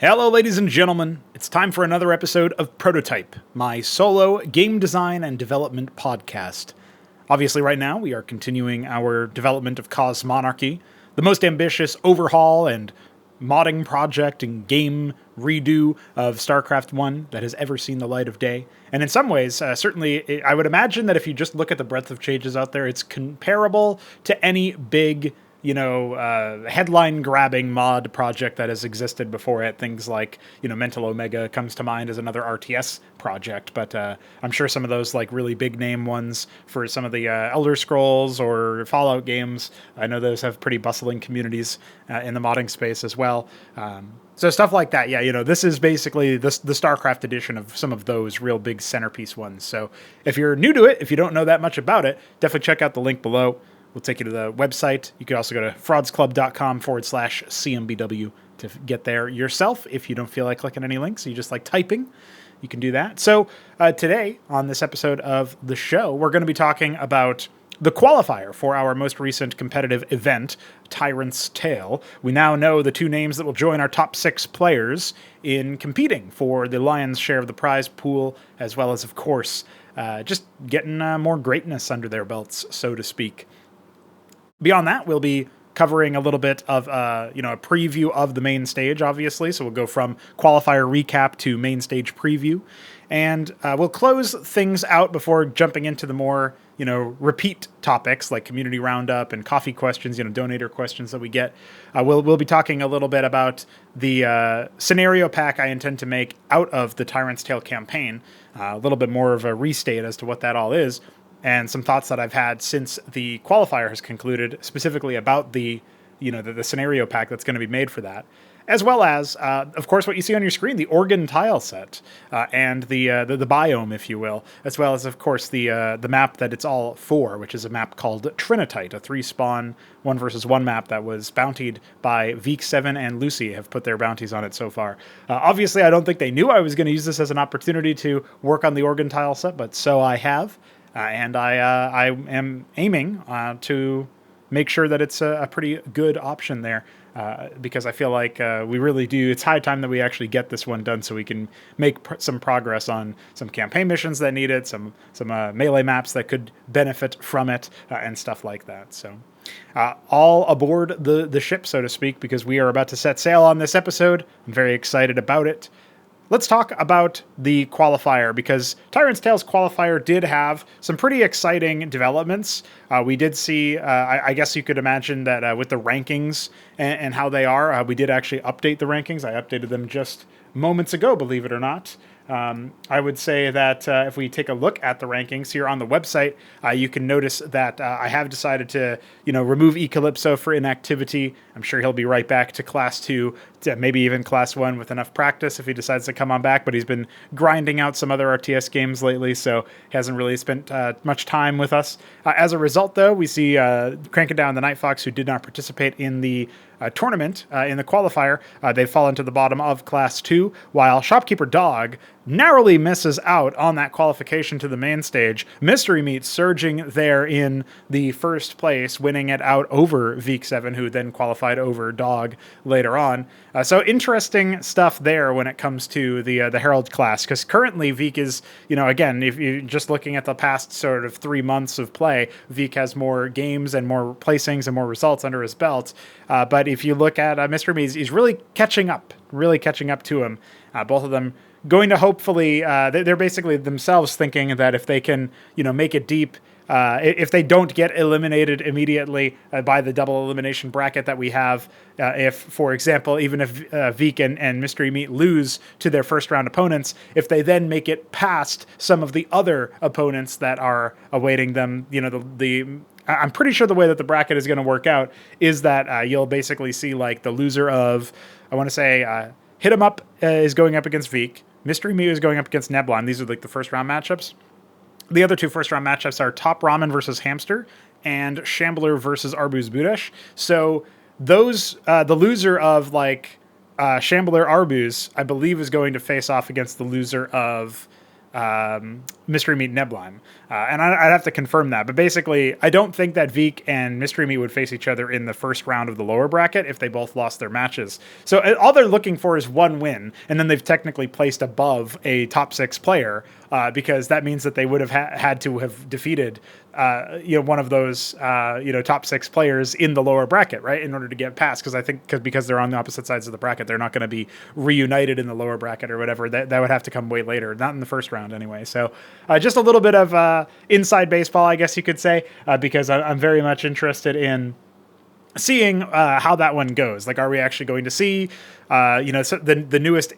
Hello, ladies and gentlemen. It's time for another episode of Pr0totype, my solo game design and development podcast. Obviously, right now, we are continuing our development of Cosmonarchy, the most ambitious overhaul and modding project and game redo of StarCraft 1 that has ever seen the light of day. And in some ways, certainly, I would imagine that if you just look at the breadth of changes out there, it's comparable to any big headline-grabbing mod project that has existed before it. Things like, Mental Omega comes to mind as another RTS project, but I'm sure some of those like really big-name ones for some of the Elder Scrolls or Fallout games, I know those have pretty bustling communities in the modding space as well. So stuff like that, yeah, this is basically the StarCraft edition of some of those real big centerpiece ones. So if you're new to it, if you don't know that much about it, definitely check out the link below. We'll take you to the website. You could also go to fraudsclub.com/CMBW to get there yourself. If you don't feel like clicking any links, you just like typing, you can do that. So today, on this episode of the show, we're going to be talking about the qualifier for our most recent competitive event, Tyrant's Tale. We now know the two names that will join our top 6 players in competing for the lion's share of the prize pool, as well as, of course, just getting more greatness under their belts, so to speak. Beyond that, we'll be covering a little bit of a preview of the main stage, obviously. So we'll go from qualifier recap to main stage preview. And we'll close things out before jumping into the more, repeat topics like community roundup and coffee questions, donator questions that we get. We'll be talking a little bit about the scenario pack I intend to make out of the Tyrant's Tale campaign. A little bit more of a restate as to what that all is. And some thoughts that I've had since the qualifier has concluded, specifically about the scenario pack that's going to be made for that, as well as, of course, what you see on your screen, the Organ tile set and the biome, if you will, as well as, of course, the map that it's all for, which is a map called Trinitite, a 3-spawn 1-versus-1 map that was bountied by Veek7 and Lucy have put their bounties on it so far. Obviously, I don't think they knew I was going to use this as an opportunity to work on the Organ tile set, but so I have. And I am aiming to make sure that it's a pretty good option there because I feel like we really do. It's high time that we actually get this one done so we can make some progress on some campaign missions that need it, some melee maps that could benefit from it, and stuff like that. So all aboard the ship, so to speak, because we are about to set sail on this episode. I'm very excited about it. Let's talk about the qualifier, because Tyrant's Tale's qualifier did have some pretty exciting developments. We did see, I guess you could imagine that with the rankings and how they are, we did actually update the rankings. I updated them just moments ago, believe it or not. I would say that if we take a look at the rankings here on the website, you can notice that I have decided to, remove Ecalypso for inactivity. I'm sure he'll be right back to Class 2, to maybe even Class 1 with enough practice if he decides to come on back, but he's been grinding out some other RTS games lately, so he hasn't really spent much time with us. As a result, though, we see Cranking Down the Night Fox, who did not participate in the tournament, in the qualifier. They've fallen to the bottom of Class 2, while Shopkeeper Dog narrowly misses out on that qualification to the main stage. Mystery Meat surging there in the first place, winning it out over Veek7, who then qualified over Dog later on. So interesting stuff there when it comes to the Herald class, because currently Veek is, again, if you're just looking at the past sort of 3 months of play, Veek has more games and more placings and more results under his belt. But if you look at Mystery Meat, he's really catching up to him. Both of them going to hopefully, they're basically themselves thinking that if they can, make it deep, if they don't get eliminated immediately by the double elimination bracket that we have, if, for example, even if Veek and Mystery Meat lose to their first round opponents, if they then make it past some of the other opponents that are awaiting them, I'm pretty sure the way that the bracket is going to work out is that you'll basically see like the loser of, I want to say, HitEmUp is going up against Veek. Mystery Meat is going up against Neblon. These are like the first round matchups. The other 2 first round matchups are Top Ramen versus Hamster and Shambler versus Arbuz Budesh. So those, the loser of like Shambler Arbuz, I believe, is going to face off against the loser of Mystery Meat Nebulime. And I'd have to confirm that. But basically, I don't think that Veek and Mystery Meat would face each other in the first round of the lower bracket if they both lost their matches. So all they're looking for is one win, and then they've technically placed above a top 6 player, because that means that they would have had to have defeated one of those top 6 players in the lower bracket, right, in order to get past. Because I think because they're on the opposite sides of the bracket, they're not going to be reunited in the lower bracket or whatever. That would have to come way later, not in the first round anyway. So just a little bit of inside baseball, I guess you could say, because I'm very much interested in seeing how that one goes. Like, are we actually going to see the newest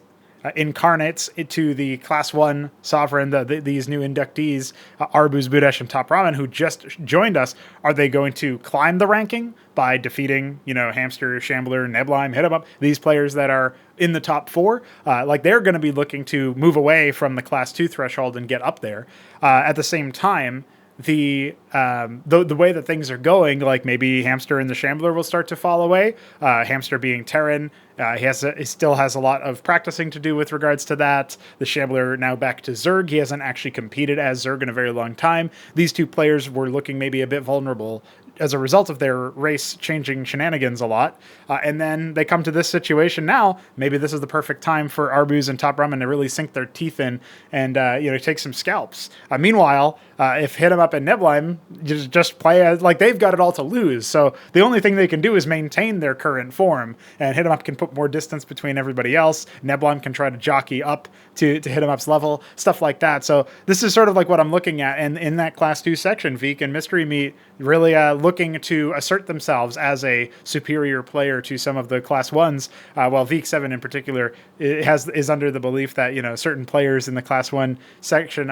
incarnates to the Class 1 Sovereign, these new inductees, Arbuz, Budesh, and Top Ramen, who just joined us? Are they going to climb the ranking by defeating, Hamster, Shambler, Nebulime, HitEmUp, these players that are in the top 4? They're going to be looking to move away from the Class 2 threshold and get up there. At the same time, the way that things are going, like maybe Hamster and the Shambler will start to fall away. Hamster being Tyrant, he still has a lot of practicing to do with regards to that. The Shambler now back to Zerg. He hasn't actually competed as Zerg in a very long time. These two players were looking maybe a bit vulnerable as a result of their race changing shenanigans a lot. And then they come to this situation now. Maybe this is the perfect time for Arbuz and Top Ramen to really sink their teeth in and take some scalps. Meanwhile, if HitEmUp and Nebulime just play as like they've got it all to lose. So the only thing they can do is maintain their current form, and HitEmUp can put more distance between everybody else. Nebulime can try to jockey up to HitEmUp's level, stuff like that. So this is sort of like what I'm looking at. And in that Class 2 section, Veek and Mystery Meat really looking to assert themselves as a superior player to some of the Class 1s, while Veek 7 in particular is under the belief that certain players in the Class 1 section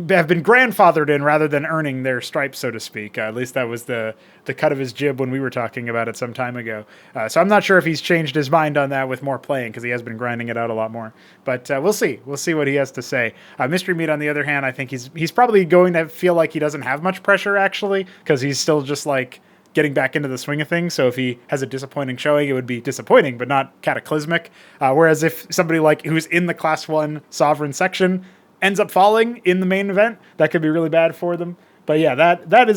have been grandfathered in rather than earning their stripes, so to speak. At least that was the cut of his jib when we were talking about it some time ago. So I'm not sure if he's changed his mind on that with more playing, because he has been grinding it out a lot more. But we'll see. We'll see what he has to say. Mystery Meat, on the other hand, I think he's probably going to feel like he doesn't have much pressure, actually, because he's still just like getting back into the swing of things. So if he has a disappointing showing, it would be disappointing, but not cataclysmic. Whereas if somebody like who's in the Class 1 Sovereign section ends up falling in the main event, that could be really bad for them. But yeah, that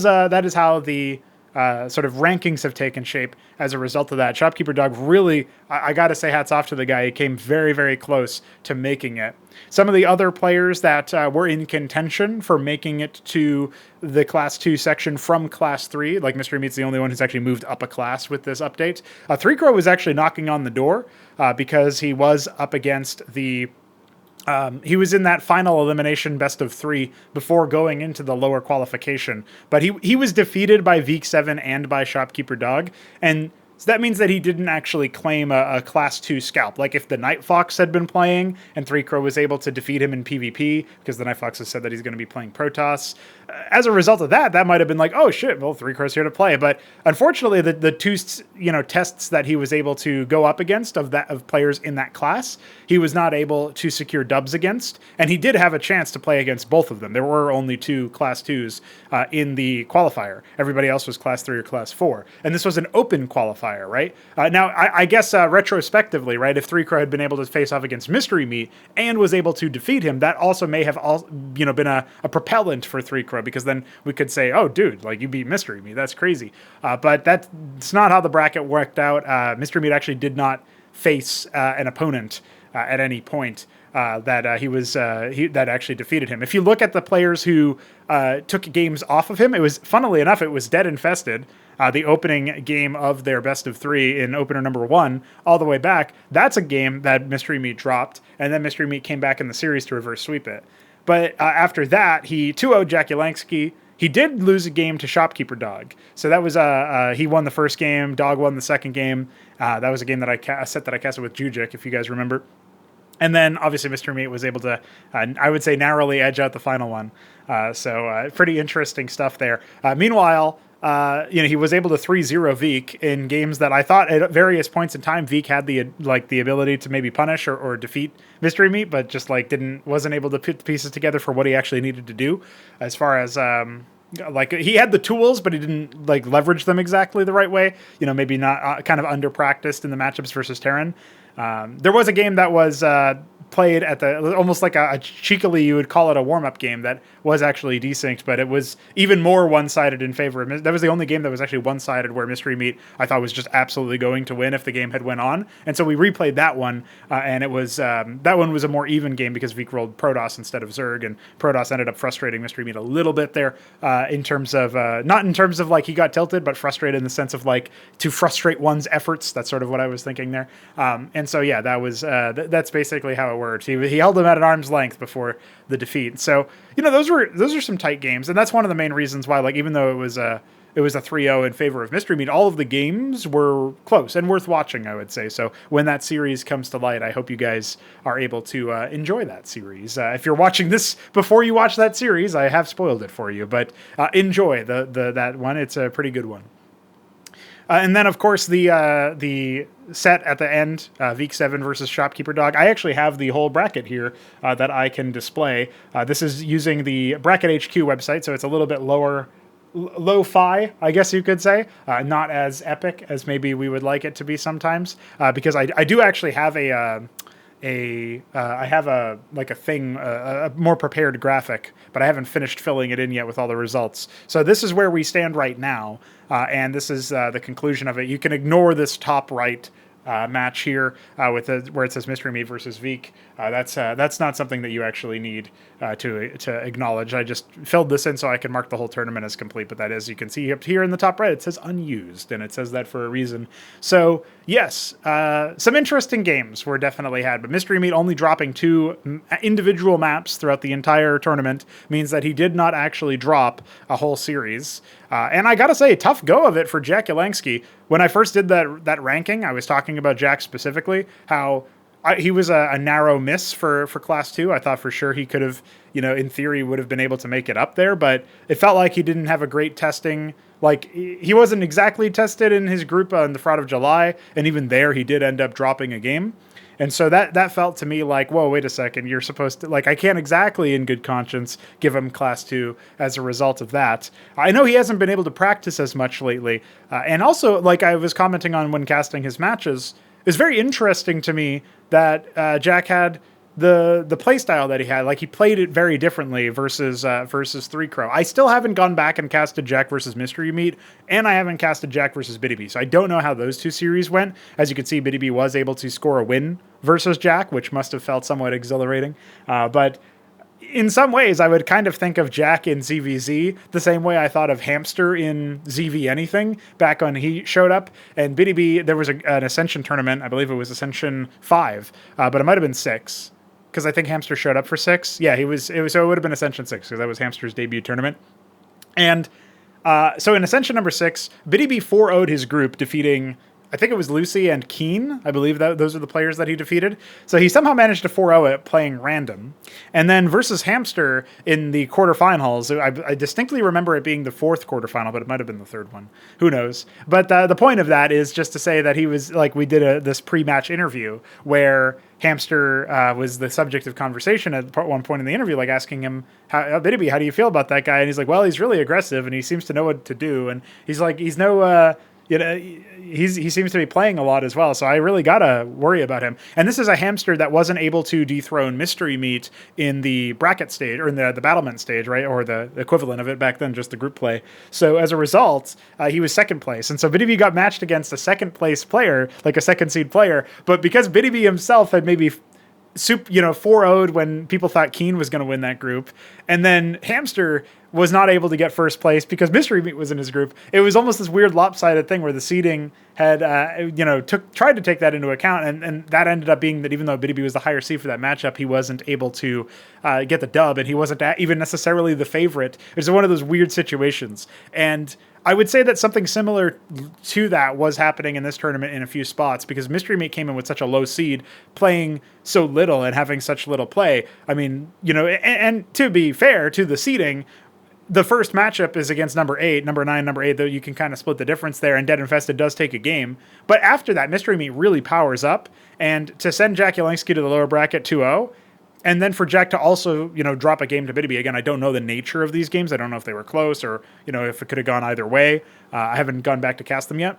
is how the sort of rankings have taken shape as a result of that. Shopkeeper Dog really, I got to say hats off to the guy. He came very, very close to making it. Some of the other players that were in contention for making it to the Class 2 section from Class 3, like Mystery Meat's the only one who's actually moved up a class with this update. Pr0totype was actually knocking on the door because he was up against the he was in that final elimination best of 3 before going into the lower qualification. But he was defeated by Veek 7 and by Shopkeeper Dog. And so that means that he didn't actually claim a Class 2 scalp. Like if the Night Fox had been playing and Pr0totype was able to defeat him in PvP, because the Night Fox has said that he's going to be playing Protoss. As a result of that might have been like, oh shit, well, Pr0totype's here to play. But unfortunately, the two tests that he was able to go up against of players in that class, he was not able to secure dubs against. And he did have a chance to play against both of them. There were only 2 Class 2s in the qualifier. Everybody else was Class 3 or Class 4. And this was an open qualifier. Right? Now, I guess retrospectively, right, if Pr0totype had been able to face off against Mystery Meat and was able to defeat him, that also may have been a propellant for Pr0totype, because then we could say, oh, dude, like you beat Mystery Meat. That's crazy. But that's not how the bracket worked out. Mystery Meat actually did not face an opponent at any point that actually defeated him. If you look at the players who took games off of him, funnily enough, it was Dead Infested. The opening game of their best of 3 in opener number 1 all the way back. That's a game that Mystery Meat dropped, and then Mystery Meat came back in the series to reverse sweep it. But after that, he 2-0'd Unexplored. He did lose a game to Shopkeeper Dog. So that was he won the first game, Dog won the second game. That was a game that I set that I casted with Jujic, if you guys remember. And then, obviously, Mystery Meat was able to, I would say, narrowly edge out the final one. So pretty interesting stuff there. Meanwhile, he was able to 3-0 Veek in games that I thought at various points in time Veek had the ability to maybe punish or defeat Mystery Meat, but just wasn't able to put the pieces together for what he actually needed to do. As far as he had the tools, but he didn't leverage them exactly the right way. Maybe not kind of under practiced in the matchups versus Terran. There was a game that was played at the almost like a cheekily you would call it a warm-up game that was actually desynced, but it was even more one-sided in favor of that was the only game that was actually one-sided where Mystery Meat I thought was just absolutely going to win if the game had went on. And so we replayed that one, and it was that one was a more even game because Vik rolled Protoss instead of Zerg, and Protoss ended up frustrating Mystery Meat a little bit there in terms of not in terms of like he got tilted, but frustrated in the sense of like to frustrate one's efforts. That's sort of what I was thinking there. And so yeah, that was that's basically how it worked. He held him at an arm's length before the defeat. So those are some tight games, and that's one of the main reasons why, like, even though it was a 3-0 in favor of Mystery Meat, all of the games were close and worth watching, I would say. So when that series comes to light, I hope you guys are able to enjoy that series. If you're watching this before you watch that series, I have spoiled it for you, but enjoy that one. It's a pretty good one. And then, of course, the set at the end, Vik 7 versus Shopkeeper Dog. I actually have the whole bracket here that I can display. This is using the Bracket HQ website, so it's a little bit lo-fi, I guess you could say. Not as epic as maybe we would like it to be sometimes, because I do actually have a more prepared graphic, but I haven't finished filling it in yet with all the results. So this is where we stand right now, and this is the conclusion of it. You can ignore this top right match here where it says Mystery Meat versus Vik. That's not something that you actually need to acknowledge. I just filled this in so I can mark the whole tournament as complete, but that is, you can see up here in the top right, it says unused, and it says that for a reason. So yes, some interesting games were definitely had, but Mystery Meat only dropping 2 individual maps throughout the entire tournament means that he did not actually drop a whole series. And I gotta say, tough go of it for Jack Yelengsky. When I first did that ranking, I was talking about Jack specifically, how he was a narrow miss for Class 2. I thought for sure he could have, in theory, would have been able to make it up there, but it felt like he didn't have a great testing. Like, he wasn't exactly tested in his group on the Fraud of July, and even there he did end up dropping a game. And so that felt to me like, whoa, wait a second, you're supposed to, like, I can't exactly in good conscience give him Class 2 as a result of that. I know he hasn't been able to practice as much lately. And also, like I was commenting on when casting his matches, it's very interesting to me that Jack had the playstyle that he had. Like, he played it very differently versus 3-Crow. I still haven't gone back and casted Jack versus Mystery Meat, and I haven't casted Jack versus Biddy. So I don't know how those 2 series went. As you can see, Biddy was able to score a win versus Jack, which must have felt somewhat exhilarating. But in some ways, I would kind of think of Jack in ZVZ the same way I thought of Hamster in ZV Anything back when he showed up. And Biddy, there was an Ascension tournament. I believe it was Ascension 5, but it might have been 6. Because I think Hamster showed up for 6. Yeah, so it would have been Ascension 6, because that was Hamster's debut tournament. And so in Ascension number 6, Biddy 4-0'd his group, defeating, I think it was Lucy and Keen. I believe that those are the players that he defeated. So he somehow managed to 4-0 it playing random. And then versus Hamster in the quarterfinals, I distinctly remember it being the 4th quarterfinal, but it might have been the 3rd one. Who knows? But the point of that is just to say that he was, like, we did this pre-match interview where Hamster was the subject of conversation at one point in the interview, like asking him, Biddy, how do you feel about that guy? And he's like, well, he's really aggressive and he seems to know what to do. And he's like, he's no... he seems to be playing a lot as well, so I really gotta worry about him. And this is a Hamster that wasn't able to dethrone Mystery Meat in the bracket stage, or in the battlement stage, right? Or the equivalent of it back then, just the group play. So as a result, he was 2nd place. And so Biddy got matched against a 2nd place player, like a 2nd seed player, but because Biddy himself had maybe 4-0'd when people thought Keen was going to win that group, and then Hamster was not able to get 1st place because Mystery Meat was in his group. It was almost this weird lopsided thing where the seeding had, tried to take that into account, and that ended up being that even though Biddy was the higher seed for that matchup, he wasn't able to get the dub, and he wasn't even necessarily the favorite. It was one of those weird situations, and I would say that something similar to that was happening in this tournament in a few spots, because Mystery Meat came in with such a low seed, playing so little and having such little play. I mean, and to be fair to the seeding, the first matchup is against number 8, number 9, number 8, though you can kind of split the difference there, and Dead Infested does take a game. But after that, Mystery Meat really powers up, and to send Jack Yelengsky to the lower bracket 2-0, and then for Jack to also, drop a game to Biddy. Again, I don't know the nature of these games. I don't know if they were close or, if it could have gone either way. I haven't gone back to cast them yet.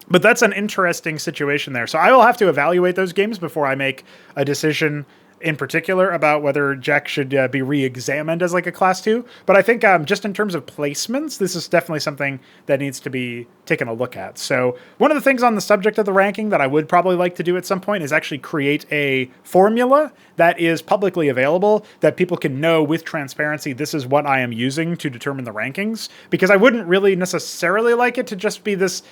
But that's an interesting situation there. So I will have to evaluate those games before I make a decision in particular about whether Jack should be re-examined as like a class 2. But I think just in terms of placements, this is definitely something that needs to be taken a look at. So one of the things on the subject of the ranking that I would probably like to do at some point is actually create a formula that is publicly available that people can know with transparency, this is what I am using to determine the rankings. Because I wouldn't really necessarily like it to just be this.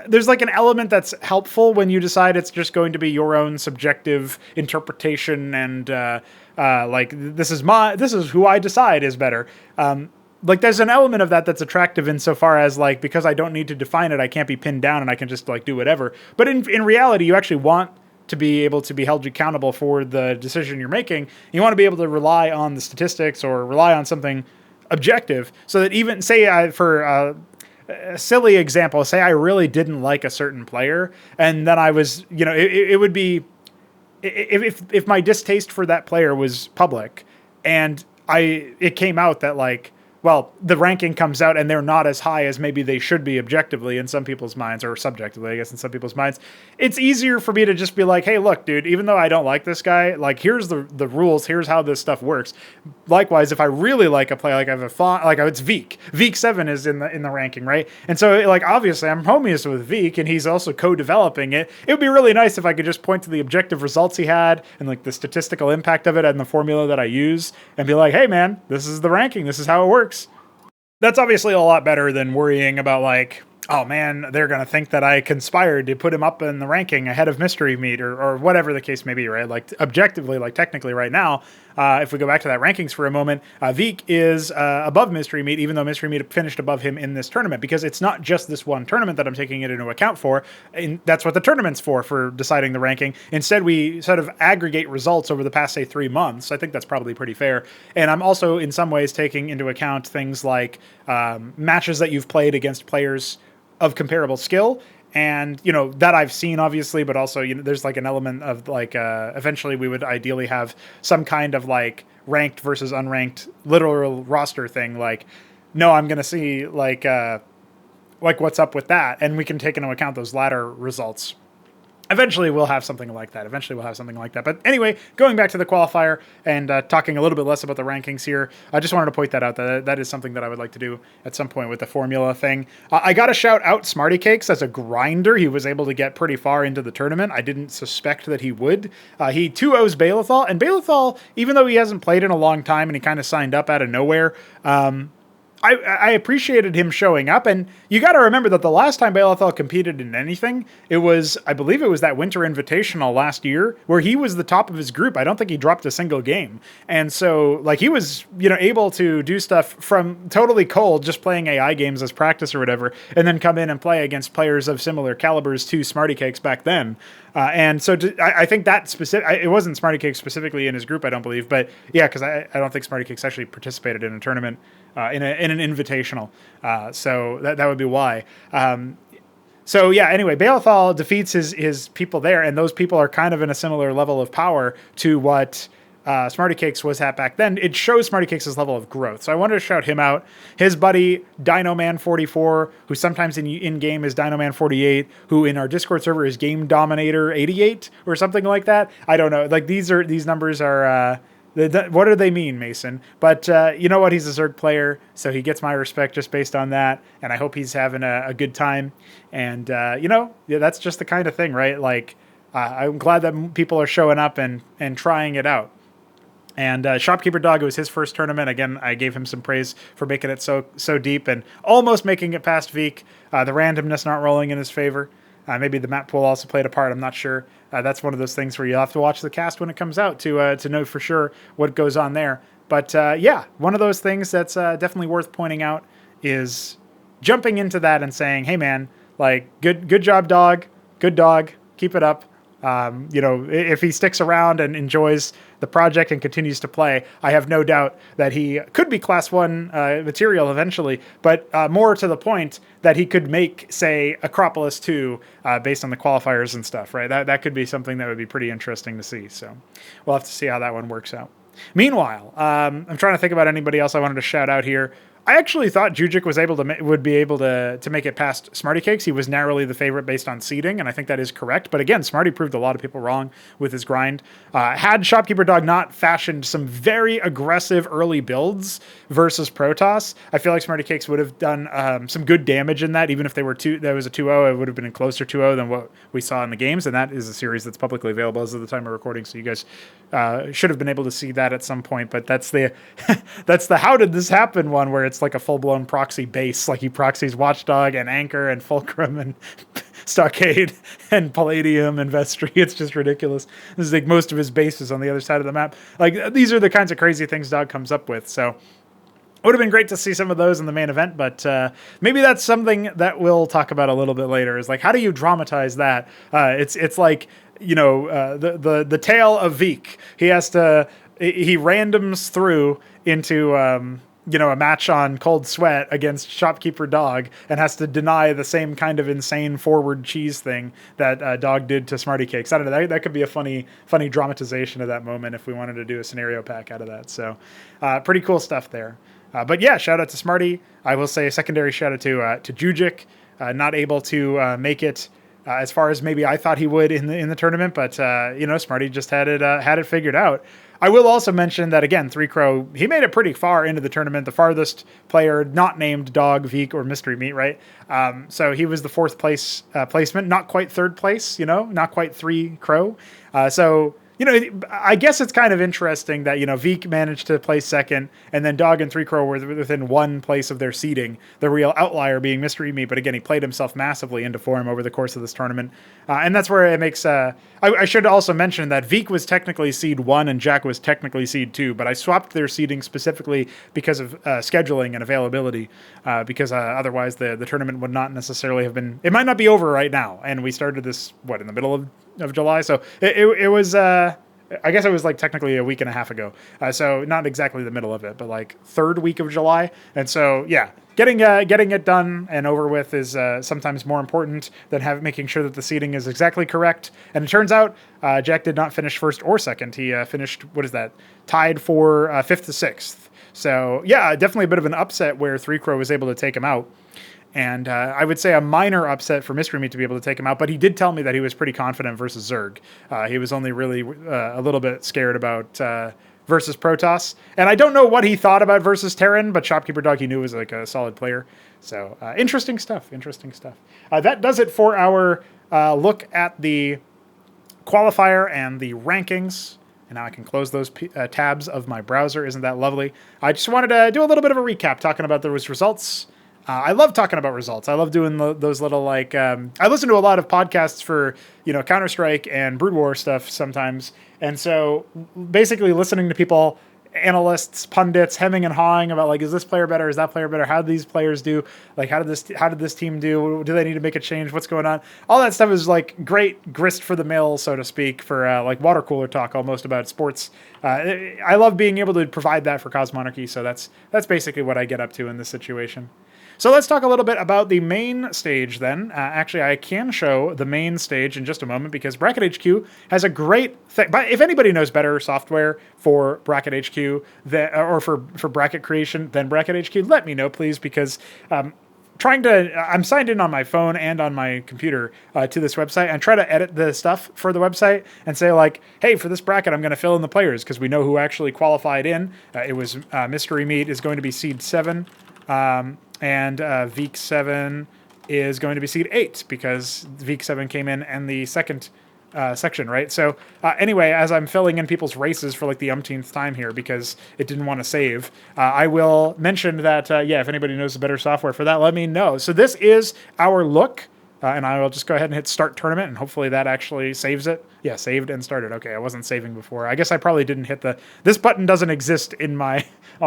There's like an element that's helpful when you decide it's just going to be your own subjective interpretation and like this is who I decide is better. Like there's an element of that that's attractive insofar as like, because I don't need to define it, I can't be pinned down and I can just like do whatever. But in reality, you actually want to be able to be held accountable for the decision you're making. You want to be able to rely on the statistics or rely on something objective so that even say for a silly example, say I really didn't like a certain player, and then I was, it would be, if my distaste for that player was public, and it came out that like, well, the ranking comes out and they're not as high as maybe they should be objectively in some people's minds, or subjectively, I guess, in some people's minds. It's easier for me to just be like, hey, look, dude, even though I don't like this guy, like, here's the rules, here's how this stuff works. Likewise, if I really like a player, like I have a font, like it's Veek. Veek 7 is in the ranking, right? And so, like, obviously, I'm homies with Veek, and he's also co-developing it. It would be really nice if I could just point to the objective results he had and like the statistical impact of it and the formula that I use, and be like, hey, man, this is the ranking, this is how it works. That's obviously a lot better than worrying about like, oh man, they're going to think that I conspired to put him up in the ranking ahead of Mystery Meat or whatever the case may be, right? Like objectively, like technically right now, if we go back to that rankings for a moment, Veek is above Mystery Meat, even though Mystery Meat finished above him in this tournament, because it's not just this one tournament that I'm taking it into account for. And that's what the tournament's for deciding the ranking. Instead, we sort of aggregate results over the past, say, 3 months. I think that's probably pretty fair. And I'm also in some ways taking into account things like matches that you've played against players of comparable skill, and that I've seen obviously, but also there's like an element of like eventually we would ideally have some kind of like ranked versus unranked literal roster thing. Like, no, I'm gonna see like what's up with that, and we can take into account those latter results. Eventually we'll have something like that. But anyway, going back to the qualifier and talking a little bit less about the rankings here, I just wanted to point that out. That is something that I would like to do at some point with the formula thing. I got to shout out Smarty Cakes as a grinder. He was able to get pretty far into the tournament. I didn't suspect that he would. He 2-0s Balethal, and Balethal, even though he hasn't played in a long time and he kind of signed up out of nowhere, I appreciated him showing up, and you got to remember that the last time Balethal competed in anything, I believe it was that Winter Invitational last year, where he was the top of his group. I don't think he dropped a single game. And so, like, he was, able to do stuff from totally cold, just playing AI games as practice or whatever, and then come in and play against players of similar calibers to Smarty Cakes back then. And so I think that it wasn't Smarty Cakes specifically in his group, I don't believe, but yeah, because I don't think Smarty Cakes actually participated in a tournament, in an invitational. So that would be why. So yeah, anyway, Balethal defeats his people there, and those people are kind of in a similar level of power to what Smarty Cakes was at back then. It shows Smarty Cakes' level of growth. So I wanted to shout him out. His buddy Dinoman44, who sometimes in-game is Dinoman48, who in our Discord server is Game Dominator 88 or something like that. I don't know. Like these numbers are what do they mean, Mason? But you know what? He's a Zerg player, so he gets my respect just based on that. And I hope he's having a good time. And that's just the kind of thing, right? Like I'm glad that people are showing up and trying it out. And Shopkeeper Dog, it was his first tournament. Again, I gave him some praise for making it so deep and almost making it past Veek. The randomness not rolling in his favor. Maybe the map pool also played a part. I'm not sure. That's one of those things where you'll have to watch the cast when it comes out to know for sure what goes on there. But yeah, one of those things that's definitely worth pointing out is jumping into that and saying, hey, man, like, good job, dog. Good dog. Keep it up. If he sticks around and enjoys the project and continues to play, I have no doubt that he could be class 1 material eventually, but more to the point that he could make, say, Acropolis 2 based on the qualifiers and stuff, right? That could be something that would be pretty interesting to see. So we'll have to see how that one works out. Meanwhile, I'm trying to think about anybody else I wanted to shout out here. I actually thought Jujic was would be able to make it past Smarty Cakes. He was narrowly the favorite based on seeding, and I think that is correct. But again, Smarty proved a lot of people wrong with his grind. Had Shopkeeper Dog not fashioned some very aggressive early builds versus Protoss, I feel like Smarty Cakes would have done some good damage in that. Even if they were that was a 2-0, it would have been a closer 2-0 than what we saw in the games. And that is a series that's publicly available as of the time of recording, so you guys should have been able to see that at some point. But that's the that's the how did this happen one, where it's like a full-blown proxy base. Like he proxies Watchdog and Anchor and Fulcrum and Stockade and Palladium and Vestry. It's just ridiculous. This is like most of his bases on the other side of the map. Like these are the kinds of crazy things Dog comes up with. So it would have been great to see some of those in the main event, but maybe that's something that we'll talk about a little bit later, is like, how do you dramatize that? It's like, the tale of Veek. He randoms through into, a match on Cold Sweat against Shopkeeper Dog and has to deny the same kind of insane forward cheese thing that Dog did to Smarty Cakes. I don't know. That could be a funny dramatization of that moment if we wanted to do a scenario pack out of that. So pretty cool stuff there. But yeah, shout out to Smarty. I will say a secondary shout out to Jujic, not able to make it as far as maybe I thought he would in the tournament, but Smarty just had it figured out. I will also mention that again, 3Crow, he made it pretty far into the tournament, the farthest player not named Dog, Veek, or Mystery Meat, right? So he was the fourth place placement, not quite third place, not quite 3Crow. I guess it's kind of interesting that, Veek managed to place second, and then Dog and 3Crow were within one place of their seeding, the real outlier being Mystery Meat. But again, he played himself massively into form over the course of this tournament. And that's where it makes... I should also mention that Veek was technically seed 1 and Jack was technically seed 2, but I swapped their seeding specifically because of scheduling and availability, because otherwise the tournament would not necessarily have been... It might not be over right now, and we started this, in the middle of July? So it was... I guess it was like technically a week and a half ago. So not exactly the middle of it, but like third week of July. And so, yeah, getting it done and over with is sometimes more important than making sure that the seating is exactly correct. And it turns out Jack did not finish first or second. He finished, tied for 5th to 6th. So yeah, definitely a bit of an upset where 3Crow was able to take him out. And I would say a minor upset for Mystery Meat to be able to take him out, but he did tell me that he was pretty confident versus Zerg. He was only really a little bit scared about versus Protoss. And I don't know what he thought about versus Tyrant, but Shopkeeper Dog he knew was like a solid player. So interesting stuff. That does it for our look at the qualifier and the rankings. And now I can close those tabs of my browser. Isn't that lovely? I just wanted to do a little bit of a recap talking about those results. I love talking about results. I love doing those little I listen to a lot of podcasts for, Counter-Strike and Brood War stuff sometimes. And so basically listening to people, analysts, pundits, hemming and hawing about is this player better? Is that player better? How did these players do? How did this team do? Do they need to make a change? What's going on? All that stuff is great grist for the mill, so to speak, for water cooler talk almost about sports. I love being able to provide that for Cosmonarchy. So that's basically what I get up to in this situation. So let's talk a little bit about the main stage then. Actually, I can show the main stage in just a moment because Bracket HQ has a great thing. But if anybody knows better software for Bracket HQ or for bracket creation than Bracket HQ, let me know, please, because I'm signed in on my phone and on my computer to this website and try to edit the stuff for the website and say hey, for this bracket, I'm going to fill in the players because we know who actually qualified in. It was Mystery Meat is going to be seed 7. And Veek 7 is going to be seed 8 because Veek 7 came in and the second section, right? So anyway, as I'm filling in people's races for the umpteenth time here because it didn't want to save, I will mention that, if anybody knows the better software for that, let me know. So this is our look. And I will just go ahead and hit start tournament, and hopefully that actually saves it. Yeah, saved and started. Okay, I wasn't saving before. I guess I probably didn't hit this button doesn't exist on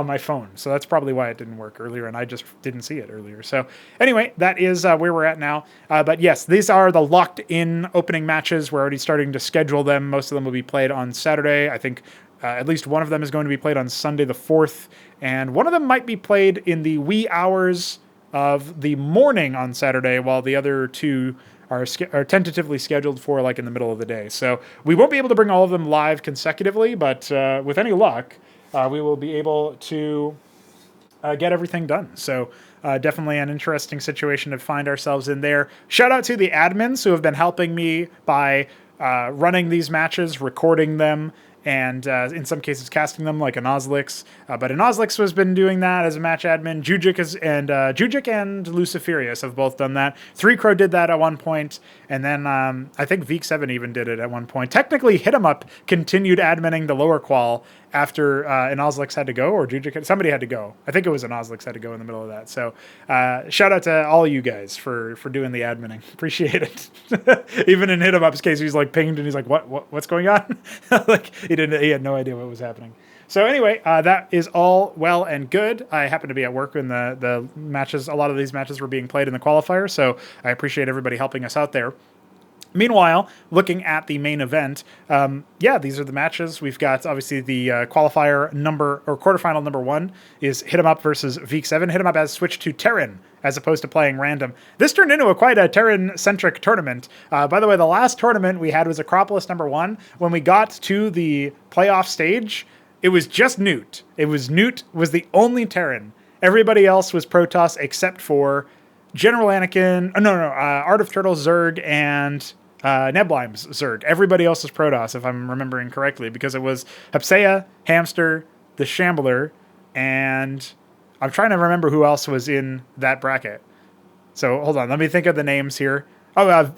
my phone, so that's probably why it didn't work earlier, and I just didn't see it earlier. So anyway, that is where we're at now. But yes, these are the locked-in opening matches. We're already starting to schedule them. Most of them will be played on Saturday. I think at least one of them is going to be played on Sunday the 4th, and one of them might be played in the wee hours of the morning on Saturday, while the other two are tentatively scheduled for in the middle of the day. So we won't be able to bring all of them live consecutively, but with any luck, we will be able to get everything done. So definitely an interesting situation to find ourselves in there. Shout out to the admins who have been helping me by running these matches, recording them, and in some cases casting them, like Enozlliks. But Enozlliks has been doing that as a match admin. Jujic and Lucifirius have both done that. Pr0totype did that at one point, and then I think Veek7 even did it at one point. Technically, HitEmUp continued adminning the lower qual after Enozlliks had to go, or somebody had to go. I think it was Enozlliks had to go in the middle of that. So shout out to all you guys for doing the adminning. Appreciate it. Even in HitEmUp's case, he's like pinged and he's like, what's going on? Like he had no idea what was happening. So anyway, that is all well and good. I happened to be at work when the matches, a lot of these matches were being played in the qualifier, so I appreciate everybody helping us out there. Meanwhile, looking at the main event, these are the matches. We've got, obviously, the qualifier number, or quarterfinal number 1 is HitEmUp versus Veek7. HitEmUp has switched to Tyrant as opposed to playing random. This turned into quite a Tyrant-centric tournament. By the way, the last tournament we had was Acropolis number 1. When we got to the playoff stage, it was just Newt. Newt was the only Terran. Everybody else was Protoss except for General Anakin, Art of Turtle, Zerg, and Neblyme's Zerg. Everybody else is Protoss, if I'm remembering correctly, because it was Hapsea, Hamster, the Shambler, and I'm trying to remember who else was in that bracket. So hold on, let me think of the names here. Oh,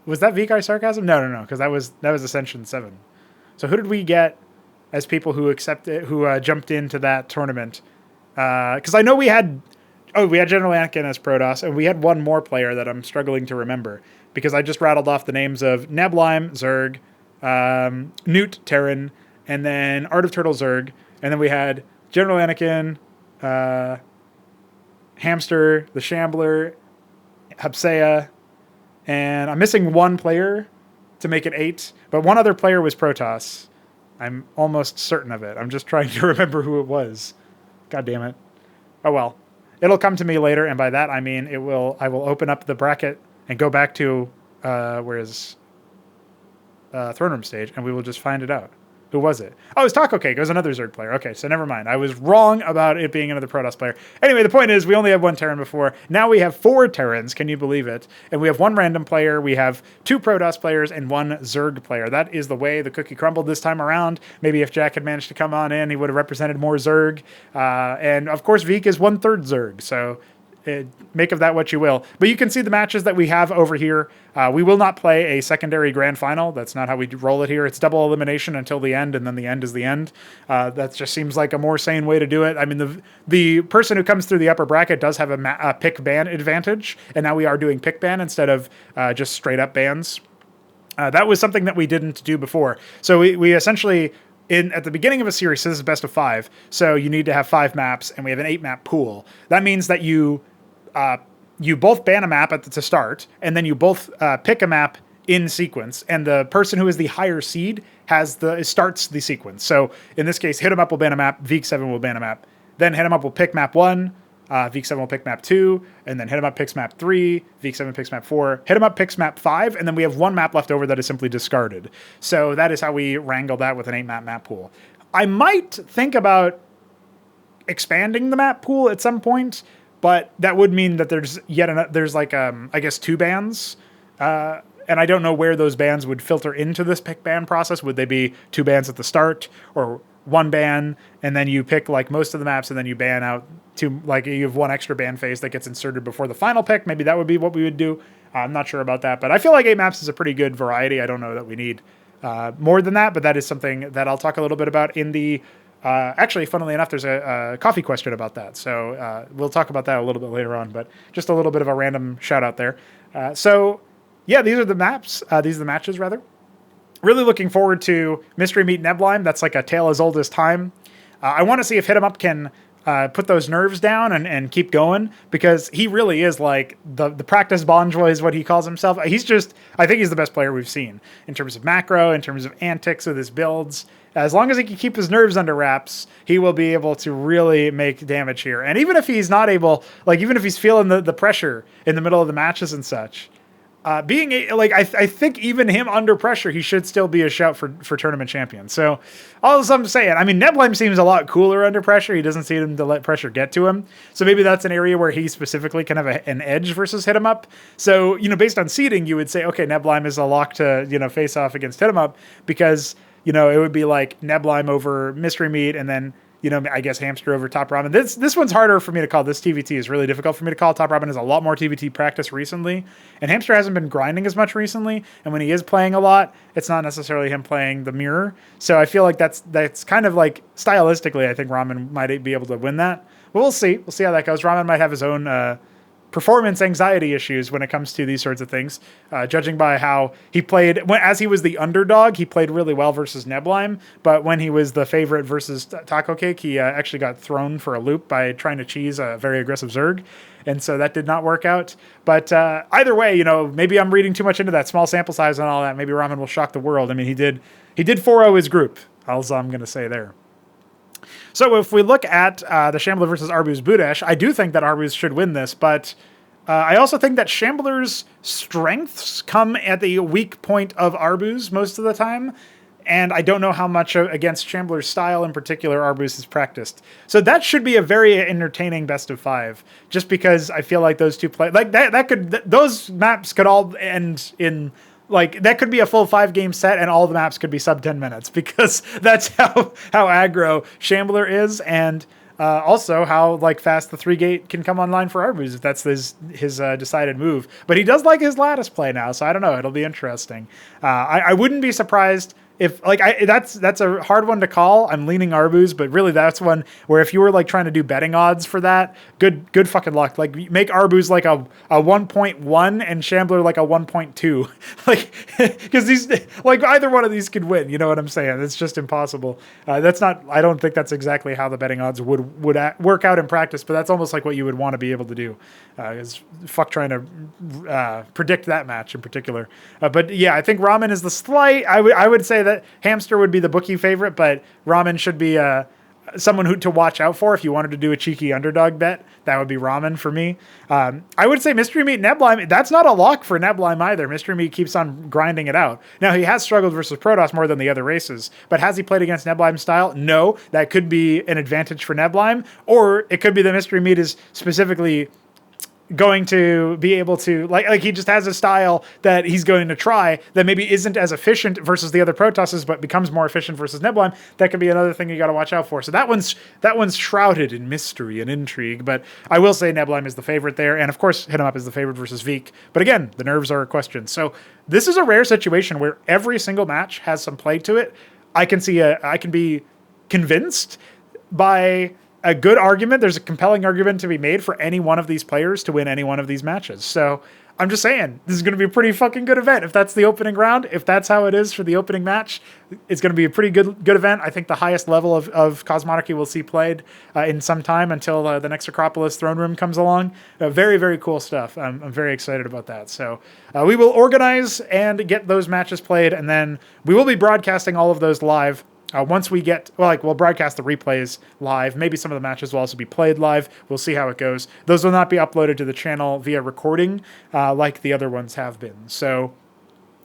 was that VKI Sarcasm? No, because that was Ascension 7. So who did we get as people who jumped into that tournament? Because I know we had General Anakin as Protoss, and we had one more player that I'm struggling to remember, because I just rattled off the names of Neblyme, Zerg, Newt, Terran, and then Art of Turtle, Zerg, and then we had General Anakin, Hamster, the Shambler, Hapsea, and I'm missing one player to make it 8, but one other player was Protoss. I'm almost certain of it. I'm just trying to remember who it was. God damn it. Oh well. It'll come to me later, and by that I mean I will open up the bracket and go back to throne room stage, and we will just find it out. Who was it? Oh, it was Taco Cake. It was another Zerg player. Okay, so never mind. I was wrong about it being another Protoss player. Anyway, the point is we only have one Terran before. Now we have 4 Terrans. Can you believe it? And we have 1 random player. We have 2 Protoss players and 1 Zerg player. That is the way the cookie crumbled this time around. Maybe if Jack had managed to come on in, he would have represented more Zerg. And of course, Veek is 1/3 Zerg. So make of that what you will. But you can see the matches that we have over here. We will not play a secondary grand final. That's not how we roll it here. It's double elimination until the end, and then the end is the end. That just seems like a more sane way to do it. I mean, the person who comes through the upper bracket does have a pick ban advantage, and now we are doing pick ban instead of just straight up bans. That was something that we didn't do before. So we essentially... at the beginning of a series, so this is best of 5, so you need to have 5 maps, and we have an 8-map pool. That means that you both ban a map to start, and then you both pick a map in sequence, and the person who is the higher seed starts the sequence. So in this case, HitEmUp will ban a map, Veek7 will ban a map. Then HitEmUp will pick map 1, Veek7 will pick map 2, and then HitEmUp picks map 3, Veek7 picks map 4, HitEmUp picks map 5, and then we have 1 map left over that is simply discarded. So that is how we wrangle that with an 8-map map pool. I might think about expanding the map pool at some point, but that would mean that there's I guess 2 bans, and I don't know where those bans would filter into this pick ban process. Would they be 2 bans at the start, or 1 ban, and then you pick like most of the maps, and then you ban out 2, like you have 1 extra ban phase that gets inserted before the final pick? Maybe that would be what we would do. I'm not sure about that, but I feel like 8 maps is a pretty good variety. I don't know that we need more than that, but that is something that I'll talk a little bit about in the... actually, funnily enough, there's a coffee question about that. So we'll talk about that a little bit later on, but just a little bit of a random shout out there. These are the maps. These are the matches, rather. Really looking forward to Mystery Meet Neblyme. That's like a tale as old as time. I want to see if HitEmUp can put those nerves down and keep going, because he really is like the practice Bonjoy is what he calls himself. I think he's the best player we've seen in terms of macro, in terms of antics with his builds. As long as he can keep his nerves under wraps, he will be able to really make damage here. And even if he's not able, like even if he's feeling the pressure in the middle of the matches and such, I think even him under pressure, he should still be a shout for tournament champion. So all I'm saying, I mean, Nebulime seems a lot cooler under pressure. He doesn't seem to let pressure get to him. So maybe that's an area where he specifically can have an edge versus HitEmUp. So, based on seeding, you would say, okay, Nebulime is a lock to, face off against HitEmUp because, it would be like Nebulime over Mystery Meat and then, I guess Hamster over Top Ramen. This one's harder for me to call. This TVT is really difficult for me to call. Top Ramen has a lot more TVT practice recently, and Hamster hasn't been grinding as much recently. And when he is playing a lot, it's not necessarily him playing the mirror. So I feel like that's kind of like stylistically, I think Ramen might be able to win that. But we'll see. We'll see how that goes. Ramen might have his own performance anxiety issues when it comes to these sorts of things. Judging by how he played, as he was the underdog, he played really well versus Nebulime, but when he was the favorite versus Taco Cake, he actually got thrown for a loop by trying to cheese a very aggressive Zerg, and so that did not work out. But either way, maybe I'm reading too much into that small sample size and all that. Maybe Ramen will shock the world. I mean, he did 4-0 his group. All I'm going to say there. So if we look at the Shambler versus Arbuz Budesh, I do think that Arbuz should win this, but I also think that Shambler's strengths come at the weak point of Arbuz most of the time, and I don't know how much against Shambler's style in particular Arbuz has practiced. So that should be a very entertaining best of 5, just because I feel like those two play like those maps could all end in. Like, that could be a full 5-game set, and all the maps could be sub 10 minutes, because that's how aggro Shambler is, and also how fast the 3-gate can come online for Arbuz if that's his decided move. But he does like his lattice play now, so I don't know. It'll be interesting. I wouldn't be surprised if that's a hard one to call. I'm leaning Arbuz, but really that's one where if you were trying to do betting odds for that, good fucking luck. Make Arbuz a 1.1 and Shambler a 1.2. Because these either one of these could win. You know what I'm saying? It's just impossible. That's not. I don't think that's exactly how the betting odds would work out in practice, but that's almost like what you would want to be able to do. Is fuck trying to predict that match in particular. But yeah, I think Ramen is the slight. I would say that Hamster would be the bookie favorite, but Ramen should be someone to watch out for if you wanted to do a cheeky underdog bet. That would be Ramen for me. I would say Mystery Meat Nebulime. That's not a lock for Nebulime either. Mystery Meat keeps on grinding it out. Now, he has struggled versus Protoss more than the other races, but has he played against Nebulime style? No. That could be an advantage for Nebulime, or it could be that Mystery Meat is specifically going to be able to he just has a style that he's going to try that maybe isn't as efficient versus the other Protosses, but becomes more efficient versus Nebulime. That could be another thing you got to watch out for. So that one's shrouded in mystery and intrigue, but I will say Nebulime is the favorite there, and of course HitEmUp is the favorite versus Veek. But again, the nerves are a question. So this is a rare situation where every single match has some play to it. I can be convinced by a good argument. There's a compelling argument to be made for any one of these players to win any one of these matches. So I'm just saying, this is going to be a pretty fucking good event. If that's the opening round, if that's how it is for the opening match, it's going to be a pretty good event. I think the highest level of Cosmonarchy we'll see played in some time until the next Acropolis throne room comes along. Very, very cool stuff. I'm very excited about that. So we will organize and get those matches played, and then we will be broadcasting all of those live. Once we get, we'll broadcast the replays live. Maybe some of the matches will also be played live. We'll see how it goes. Those will not be uploaded to the channel via recording like the other ones have been. So,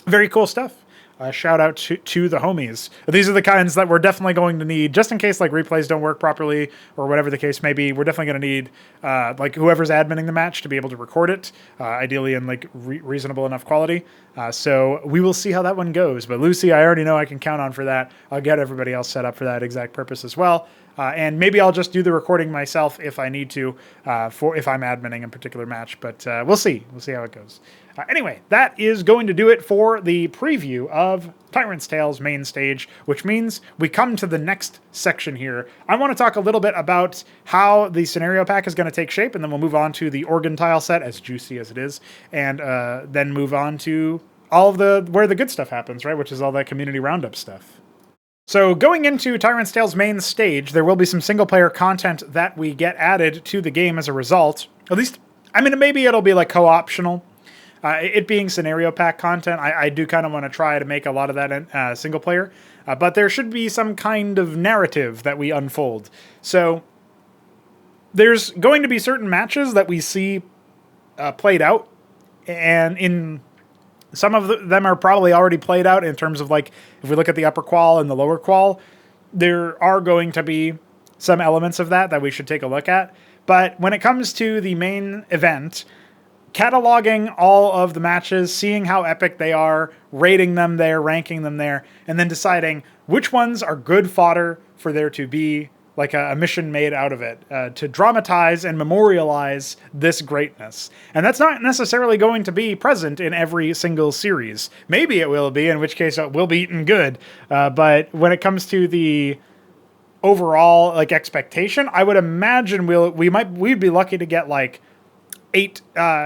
very cool stuff. Shout out to the homies. These are the kinds that we're definitely going to need, just in case replays don't work properly or whatever the case may be. We're definitely going to need whoever's adminning the match to be able to record it, ideally in reasonable enough quality. So we will see how that one goes. But Lucy, I already know I can count on for that. I'll get everybody else set up for that exact purpose as well. And maybe I'll just do the recording myself if I need to, if I'm adminning a particular match. But we'll see. We'll see how it goes. Anyway, that is going to do it for the preview of Tyrant's Tale's main stage, which means we come to the next section here. I want to talk a little bit about how the scenario pack is going to take shape, and then we'll move on to the organ tile set, as juicy as it is, and then move on to all of where the good stuff happens, right, which is all that community roundup stuff. So going into Tyrant's Tale's main stage, there will be some single-player content that we get added to the game as a result. At least, maybe it'll be co-optional. It being scenario pack content, I do kind of want to try to make a lot of that single player, but there should be some kind of narrative that we unfold. So there's going to be certain matches that we see played out and in Some of them are probably already played out in terms of like, if we look at the upper qual and the lower qual, there are going to be some elements of that we should take a look at. But when it comes to the main event, cataloging all of the matches, seeing how epic they are, rating them there, ranking them there, and then deciding which ones are good fodder for there to be like a mission made out of it, to dramatize and memorialize this greatness. And that's not necessarily going to be present in every single series. Maybe it will be, in which case it will be eaten good. But when it comes to the overall like expectation, I would imagine we'd be lucky to get like 8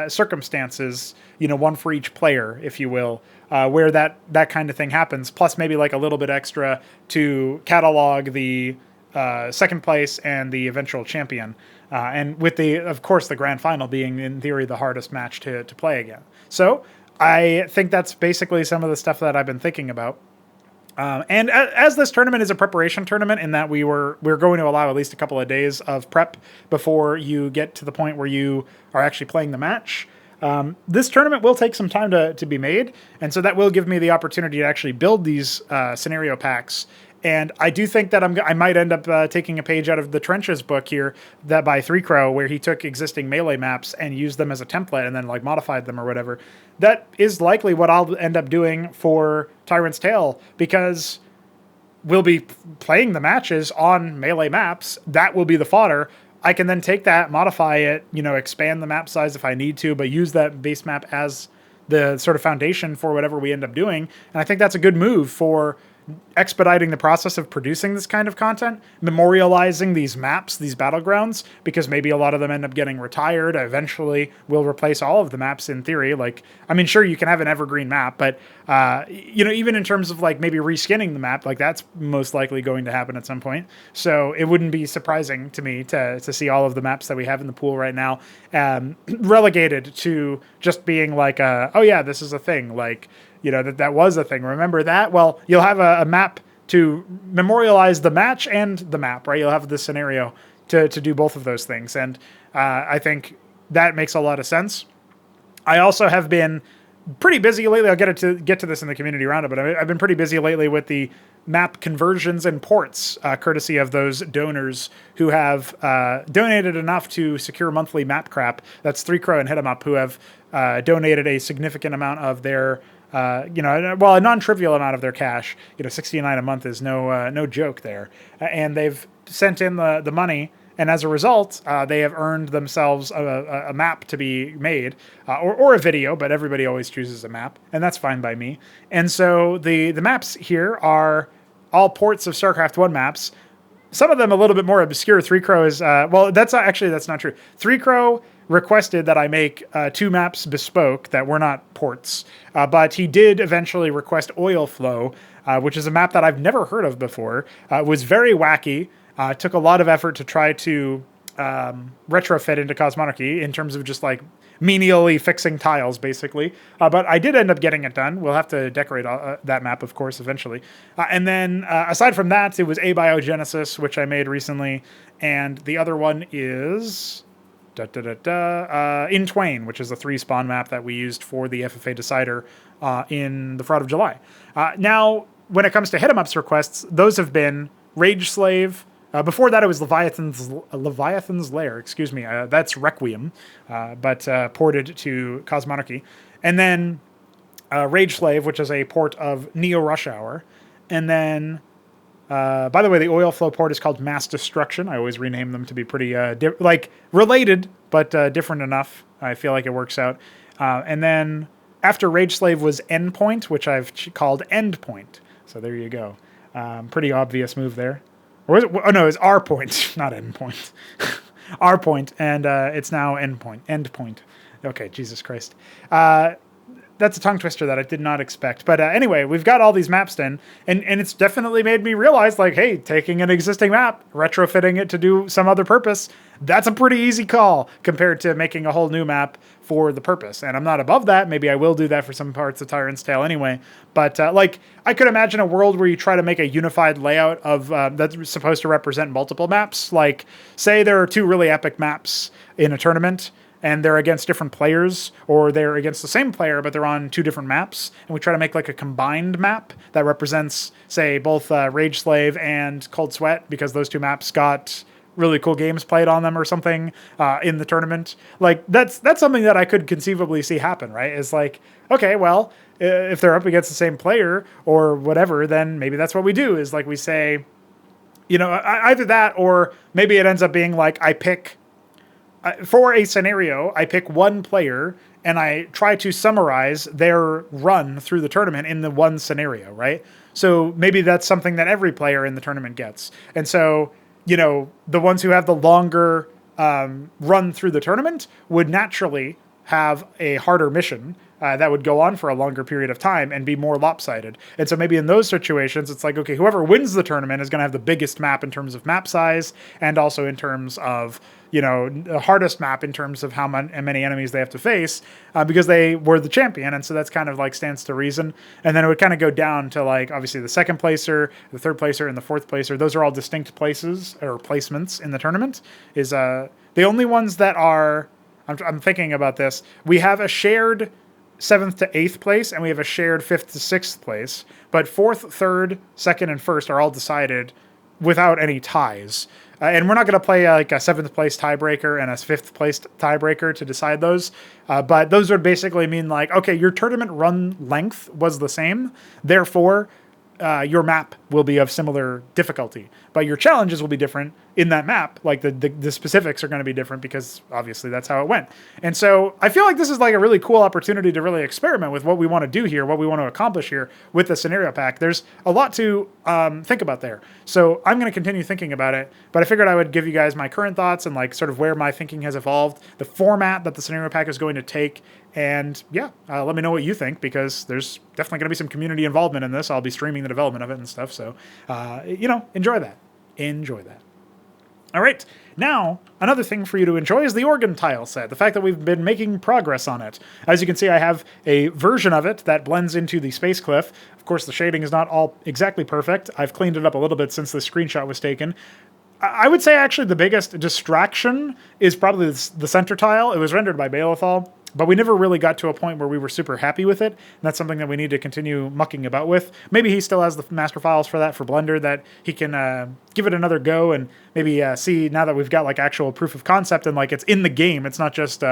circumstances, one for each player, if you will, where that kind of thing happens, plus maybe like a little bit extra to catalog the second place and the eventual champion. And with of course, the grand final being in theory the hardest match to play again. So I think that's basically some of the stuff that I've been thinking about. And as this tournament is a preparation tournament in that we're going to allow at least a couple of days of prep before you get to the point where you are actually playing the match. This tournament will take some time to be made. And so that will give me the opportunity to actually build these scenario packs. And I do think that I might end up taking a page out of the Trenches book here, that by Pr0totype, where he took existing melee maps and used them as a template and then like modified them or whatever. That is likely what I'll end up doing for Tyrant's Tale, because we'll be playing the matches on melee maps. That will be the fodder. I can then take that, modify it, expand the map size if I need to, but use that base map as the sort of foundation for whatever we end up doing. And I think that's a good move for expediting the process of producing this kind of content, memorializing these maps, these battlegrounds, because maybe a lot of them end up getting retired. Eventually, we'll replace all of the maps in theory. Like, I mean, sure, you can have an evergreen map, but, even in terms of like maybe reskinning the map, like that's most likely going to happen at some point. So it wouldn't be surprising to me to see all of the maps that we have in the pool right now relegated to just being like, oh yeah, this is a thing. Like, that was a thing. Remember that? Well, you'll have a map to memorialize the match and the map, right? You'll have the scenario to do both of those things. And I think that makes a lot of sense. I also have been pretty busy lately. I'll get to this in the community roundup, but I've been pretty busy lately with the map conversions and ports, courtesy of those donors who have donated enough to secure monthly map crap. That's Pr0totype and HitEmUp, who have donated a significant amount of their a non-trivial amount of their cash. $69 a month is no joke there. And they've sent in the money, and as a result, they have earned themselves a map to be made, or a video, but everybody always chooses a map, and that's fine by me. And so the maps here are all ports of StarCraft 1 maps. Some of them a little bit more obscure. Pr0totype is, that's not true. Pr0totype requested that I make 2 maps bespoke that were not ports, but he did eventually request Oil Flow, which is a map that I've never heard of before. It was very wacky. Took a lot of effort to try to retrofit into Cosmonarchy in terms of just like menially fixing tiles, basically. But I did end up getting it done. We'll have to decorate that map, of course, eventually. And then aside from that, it was Abiogenesis, which I made recently. And the other one is In Twain, which is a 3-spawn map that we used for the FFA Decider in the Fraud of July. Now, when it comes to HitEmUp's requests, those have been Rage Slave. Before that, it was Leviathan's Lair. That's Requiem, but ported to Cosmonarchy. And then Rage Slave, which is a port of Neo Rush Hour. And then, by the way, the Oil Flow port is called Mass Destruction. I always rename them to be pretty related, but different enough. I feel like it works out. And then after Rage Slave was Endpoint, which I've called Endpoint. So there you go. Pretty obvious move there. Or was it? Oh no, it's R point, not endpoint. R point, and it's now endpoint. Okay, Jesus Christ. That's a tongue twister that I did not expect. But anyway, we've got all these maps done, and it's definitely made me realize, like, hey, taking an existing map, retrofitting it to do some other purpose, that's a pretty easy call compared to making a whole new map for the purpose. And I'm not above that. Maybe I will do that for some parts of Tyrant's Tale anyway. But I could imagine a world where you try to make a unified layout of that's supposed to represent multiple maps. Like, say there are 2 really epic maps in a tournament, and they're against different players, or they're against the same player, but they're on 2 different maps. And we try to make like a combined map that represents, say, both Rage Slave and Cold Sweat, because those 2 maps got really cool games played on them or something in the tournament. Like that's something that I could conceivably see happen, right? Is like, okay, well, if they're up against the same player or whatever, then maybe that's what we do, is like we say, you know, either that, or maybe it ends up being like I pick, for a scenario, I pick one player and I try to summarize their run through the tournament in the one scenario, right? So maybe that's something that every player in the tournament gets. And so, you know, the ones who have the longer run through the tournament would naturally have a harder mission that would go on for a longer period of time and be more lopsided. And so maybe in those situations, it's like, okay, whoever wins the tournament is going to have the biggest map in terms of map size, and also in terms of, you know, the hardest map in terms of how many enemies they have to face, because they were the champion. And so that's kind of like stands to reason. And then it would kind of go down to like, obviously the second placer, the third placer, and the fourth placer. Those are all distinct places or placements in the tournament. Is the only ones that are, I'm thinking about this, we have a shared 7th to 8th place, and we have a shared 5th to 6th place, but 4th, 3rd, 2nd, and 1st are all decided without any ties. And we're not going to play like a 7th place tiebreaker and a 5th place tiebreaker to decide those. But those would basically mean like, okay, your tournament run length was the same. Therefore, your map will be of similar difficulty, but your challenges will be different in that map. Like the specifics are going to be different, because obviously that's how it went. And so I feel like this is like a really cool opportunity to really experiment with what we want to do here, what we want to accomplish here with the scenario pack. There's a lot to think about there. So I'm going to continue thinking about it, but I figured I would give you guys my current thoughts and like sort of where my thinking has evolved, the format that the scenario pack is going to take. And yeah, let me know what you think, because there's definitely going to be some community involvement in this. I'll be streaming the development of it and stuff. So, you know, enjoy that. Enjoy that. All right. Now, another thing for you to enjoy is the organ tile set. The fact that we've been making progress on it. As you can see, I have a version of it that blends into the space cliff. Of course, the shading is not all exactly perfect. I've cleaned it up a little bit since the screenshot was taken. I would say actually the biggest distraction is probably the center tile. It was rendered by Balethal, but we never really got to a point where we were super happy with it. And that's something that we need to continue mucking about with. Maybe he still has the master files for that for Blender, that he can give it another go and maybe see, now that we've got like actual proof of concept and like it's in the game. It's not just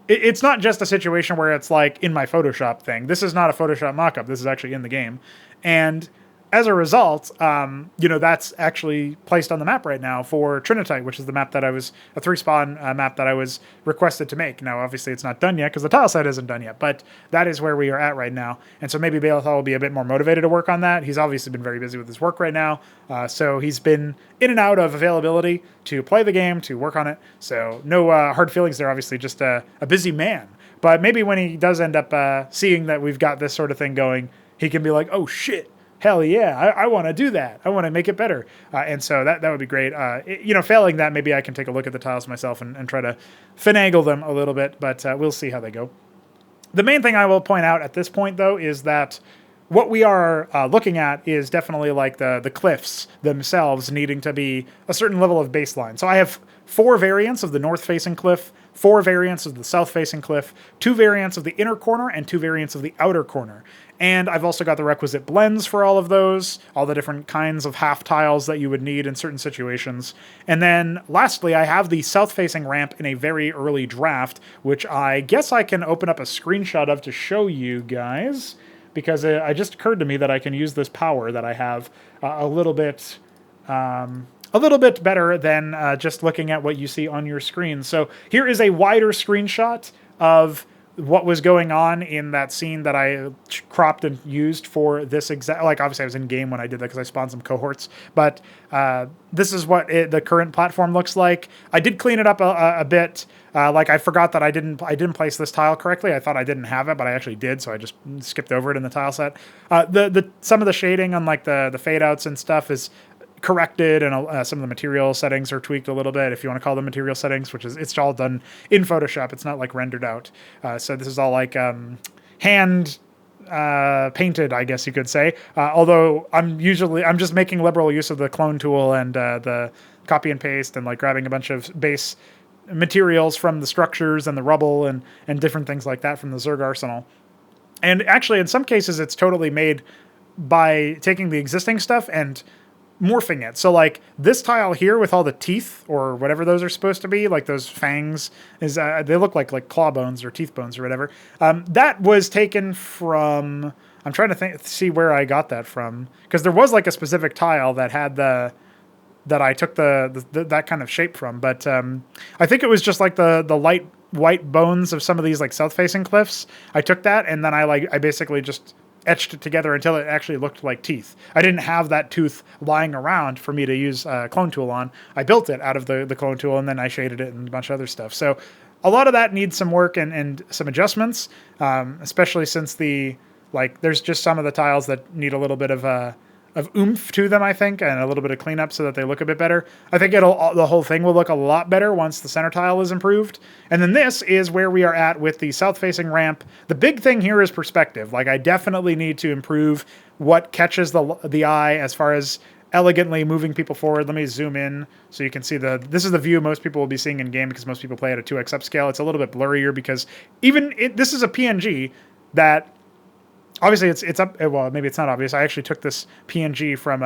it's not just a situation where it's like in my Photoshop thing. This is not a Photoshop mockup. This is actually in the game. And as a result, you know, that's actually placed on the map right now for Trinitite, which is the map that I was, a 3-spawn map that I was requested to make. Now, obviously, it's not done yet because the tile set isn't done yet, but that is where we are at right now. And so maybe Balethal will be a bit more motivated to work on that. He's obviously been very busy with his work right now. So he's been in and out of availability to play the game, to work on it. So no hard feelings there, obviously, just a busy man. But maybe when he does end up seeing that we've got this sort of thing going, he can be like, oh, shit. Hell yeah, I want to do that. I want to make it better. And so that would be great. You know, failing that, maybe I can take a look at the tiles myself and try to finagle them a little bit, but we'll see how they go. The main thing I will point out at this point, though, is that what we are looking at is definitely like the cliffs themselves needing to be a certain level of baseline. So I have 4 variants of the north-facing cliff, 4 variants of the south-facing cliff, 2 variants of the inner corner, and 2 variants of the outer corner. And I've also got the requisite blends for all of those, all the different kinds of half tiles that you would need in certain situations. And then lastly, I have the south-facing ramp in a very early draft, which I guess I can open up a screenshot of to show you guys, because it just occurred to me that I can use this power that I have a little bit better than just looking at what you see on your screen. So here is a wider screenshot of what was going on in that scene that I cropped and used for this exact, like obviously I was in game when I did that because I spawned some cohorts, but this is what the current platform looks like. I did clean it up a bit. Like I forgot that I didn't place this tile correctly. I thought I didn't have it, but I actually did, so I just skipped over it in the tile set. Some of the shading on like the fade outs and stuff is corrected, and some of the material settings are tweaked a little bit, if you want to call them material settings, which is, it's all done in Photoshop. It's not like rendered out. So this is all like hand painted, I guess you could say. Although I'm just making liberal use of the clone tool and the copy and paste and like grabbing a bunch of base materials from the structures and the rubble and different things like that from the Zerg arsenal. And actually, in some cases, it's totally made by taking the existing stuff and morphing it. So like this tile here with all the teeth or whatever those are supposed to be, like those fangs, is they look like claw bones or teeth bones or whatever. That was taken from, I'm trying to see where I got that from, because there was like a specific tile that had that I took that kind of shape from. But I think it was just like the light white bones of some of these like south-facing cliffs. I took that and then I basically just etched it together until it actually looked like teeth. I didn't have that tooth lying around for me to use a clone tool on. I built it out of the clone tool, and then I shaded it and a bunch of other stuff. So a lot of that needs some work and some adjustments, especially since there's just some of the tiles that need a little bit of oomph to them, I think, and a little bit of cleanup so that they look a bit better. I think the whole thing will look a lot better once the center tile is improved. And then this is where we are at with the south-facing ramp. The big thing here is perspective. Like, I definitely need to improve what catches the eye as far as elegantly moving people forward. Let me zoom in so you can see this is the view most people will be seeing in game because most people play at a 2x upscale. It's a little bit blurrier because this is a PNG that obviously it's up. Well, maybe it's not obvious. I actually took this PNG from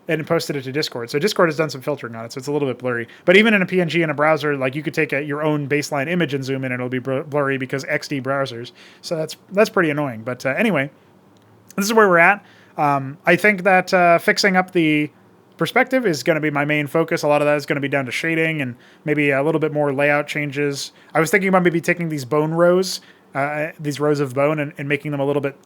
and posted it to Discord. So Discord has done some filtering on it, so it's a little bit blurry. But even in a PNG in a browser, like you could take your own baseline image and zoom in, and it'll be blurry because XD browsers. So that's pretty annoying. But anyway, this is where we're at. I think that fixing up the perspective is going to be my main focus. A lot of that is going to be down to shading and maybe a little bit more layout changes. I was thinking about maybe taking these bone rows, these rows of bone, and making them a little bit